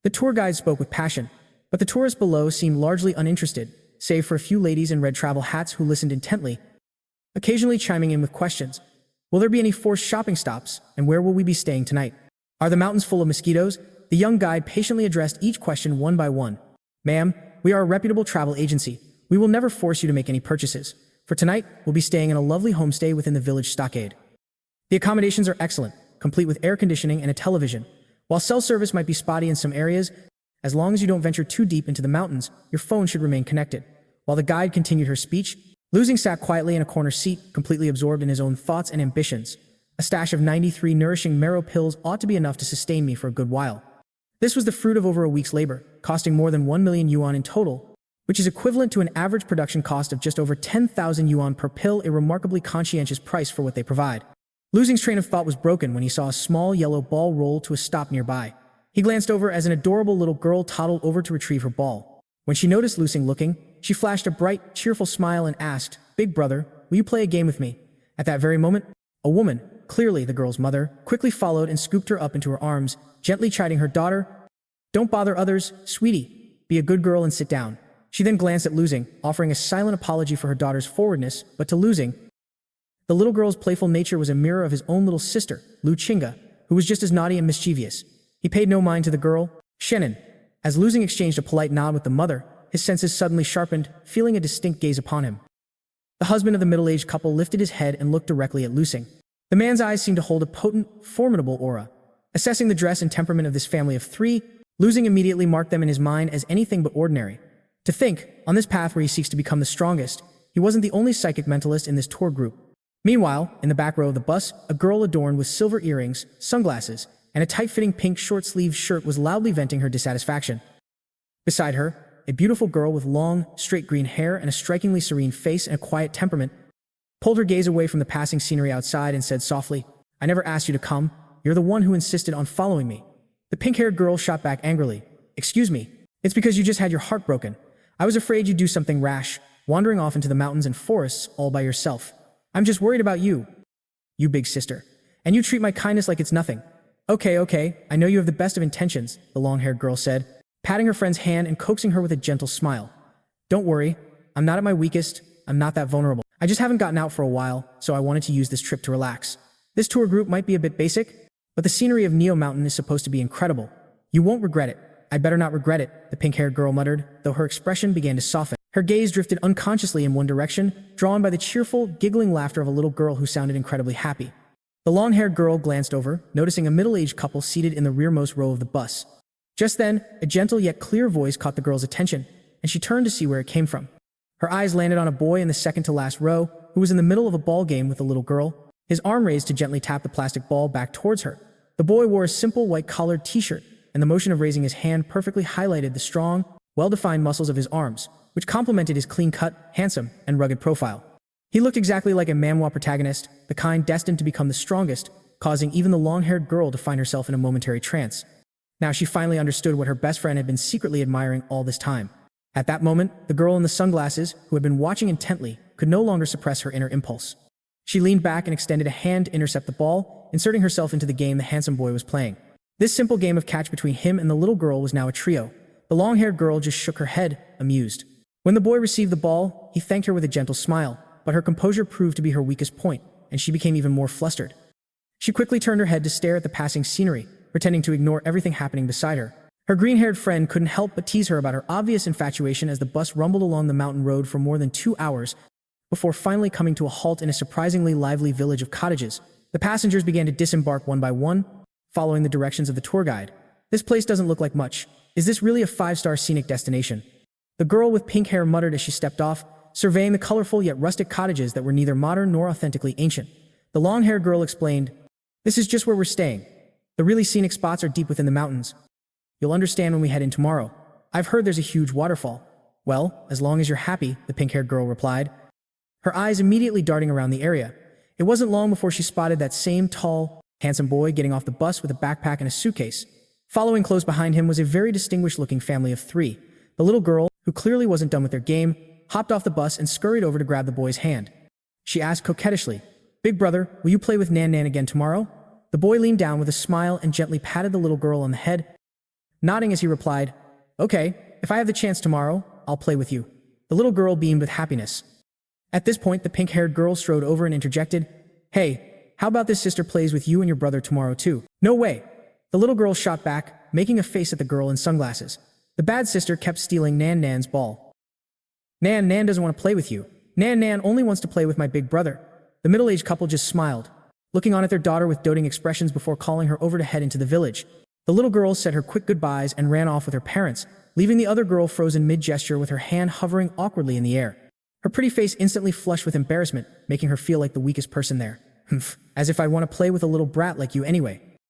The tour guide spoke with passion, but the tourists below seemed largely uninterested, save for a few ladies in red travel hats who listened intently, occasionally chiming in with questions. Will there be any forced shopping stops, and where will we be staying tonight? Are the mountains full of mosquitoes? The young guide patiently addressed each question one by one. Ma'am, we are a reputable travel agency. We will never force you to make any purchases. For tonight, we'll be staying in a lovely homestay within the village stockade. The accommodations are excellent, complete with air conditioning and a television. While cell service might be spotty in some areas, as long as you don't venture too deep into the mountains, your phone should remain connected. While the guide continued her speech, Losing sat quietly in a corner seat, completely absorbed in his own thoughts and ambitions. A stash of 93 nourishing marrow pills ought to be enough to sustain me for a good while. This was the fruit of over a week's labor, costing more than 1 million yuan in total, which is equivalent to an average production cost of just over 10,000 yuan per pill, a remarkably conscientious price for what they provide. Losing's train of thought was broken when he saw a small yellow ball roll to a stop nearby. He glanced over as an adorable little girl toddled over to retrieve her ball. When she noticed Losing looking, she flashed a bright, cheerful smile and asked, "Big brother, will you play a game with me?" At that very moment, a woman, clearly the girl's mother, quickly followed and scooped her up into her arms, gently chiding her daughter. "Don't bother others, sweetie. Be a good girl and sit down." She then glanced at Losing, offering a silent apology for her daughter's forwardness, but to Losing, the little girl's playful nature was a mirror of his own little sister, Lu Qingge, who was just as naughty and mischievous. He paid no mind to the girl, Shannon. As Losing exchanged a polite nod with the mother, his senses suddenly sharpened, feeling a distinct gaze upon him. The husband of the middle-aged couple lifted his head and looked directly at Losing. The man's eyes seemed to hold a potent, formidable aura. Assessing the dress and temperament of this family of 3, Losing immediately marked them in his mind as anything but ordinary. To think, on this path where he seeks to become the strongest, he wasn't the only psychic mentalist in this tour group. Meanwhile, in the back row of the bus, a girl adorned with silver earrings, sunglasses, and a tight-fitting pink short-sleeved shirt was loudly venting her dissatisfaction. Beside her, a beautiful girl with long, straight green hair and a strikingly serene face and a quiet temperament pulled her gaze away from the passing scenery outside and said softly, "I never asked you to come. You're the one who insisted on following me." The pink-haired girl shot back angrily, "Excuse me, it's because you just had your heart broken. I was afraid you'd do something rash, wandering off into the mountains and forests all by yourself. I'm just worried about you. You big sister. And you treat my kindness like it's nothing." Okay, I know you have the best of intentions," the long-haired girl said, patting her friend's hand and coaxing her with a gentle smile. "Don't worry, I'm not at my weakest, I'm not that vulnerable. I just haven't gotten out for a while, so I wanted to use this trip to relax. This tour group might be a bit basic, but the scenery of Neo Mountain is supposed to be incredible. You won't regret it." "I better not regret it," the pink-haired girl muttered, though her expression began to soften. Her gaze drifted unconsciously in one direction, drawn by the cheerful, giggling laughter of a little girl who sounded incredibly happy. The long-haired girl glanced over, noticing a middle-aged couple seated in the rearmost row of the bus. Just then, a gentle yet clear voice caught the girl's attention, and she turned to see where it came from. Her eyes landed on a boy in the second-to-last row, who was in the middle of a ball game with a little girl, his arm raised to gently tap the plastic ball back towards her. The boy wore a simple white-collared t-shirt, and the motion of raising his hand perfectly highlighted the strong, well-defined muscles of his arms, which complemented his clean-cut, handsome, and rugged profile. He looked exactly like a manhwa protagonist, the kind destined to become the strongest, causing even the long-haired girl to find herself in a momentary trance. Now she finally understood what her best friend had been secretly admiring all this time. At that moment, the girl in the sunglasses, who had been watching intently, could no longer suppress her inner impulse. She leaned back and extended a hand to intercept the ball, inserting herself into the game the handsome boy was playing. This simple game of catch between him and the little girl was now a trio. The long-haired girl just shook her head, amused. When the boy received the ball, he thanked her with a gentle smile, but her composure proved to be her weakest point, and she became even more flustered. She quickly turned her head to stare at the passing scenery, pretending to ignore everything happening beside her. Her green-haired friend couldn't help but tease her about her obvious infatuation as the bus rumbled along the mountain road for more than 2 hours, before finally coming to a halt in a surprisingly lively village of cottages. The passengers began to disembark one by one, following the directions of the tour guide. "This place doesn't look like much. Is this really a 5-star scenic destination?" The girl with pink hair muttered as she stepped off, surveying the colorful yet rustic cottages that were neither modern nor authentically ancient. The long-haired girl explained, "This is just where we're staying. The really scenic spots are deep within the mountains. You'll understand when we head in tomorrow. I've heard there's a huge waterfall." "Well, as long as you're happy," the pink-haired girl replied, her eyes immediately darting around the area. It wasn't long before she spotted that same tall, handsome boy getting off the bus with a backpack and a suitcase. Following close behind him was a very distinguished-looking family of 3. The little girl, who clearly wasn't done with their game, hopped off the bus and scurried over to grab the boy's hand. She asked coquettishly, "Big brother, will you play with Nan Nan again tomorrow?" The boy leaned down with a smile and gently patted the little girl on the head, nodding as he replied, "Okay, if I have the chance tomorrow, I'll play with you." The little girl beamed with happiness. At this point, the pink-haired girl strode over and interjected, "Hey, how about this sister plays with you and your brother tomorrow too?" "No way!" The little girl shot back, making a face at the girl in sunglasses. The bad sister kept stealing Nan Nan's ball. Nan doesn't want to play with you. Nan only wants to play with my big brother." The middle-aged couple just smiled, looking on at their daughter with doting expressions before calling her over to head into the village. The little girl said her quick goodbyes and ran off with her parents, leaving the other girl frozen mid-gesture with her hand hovering awkwardly in the air. Her pretty face instantly flushed with embarrassment, making her feel like the weakest person there. "Humph, as if I want to play with a little brat like you anyway."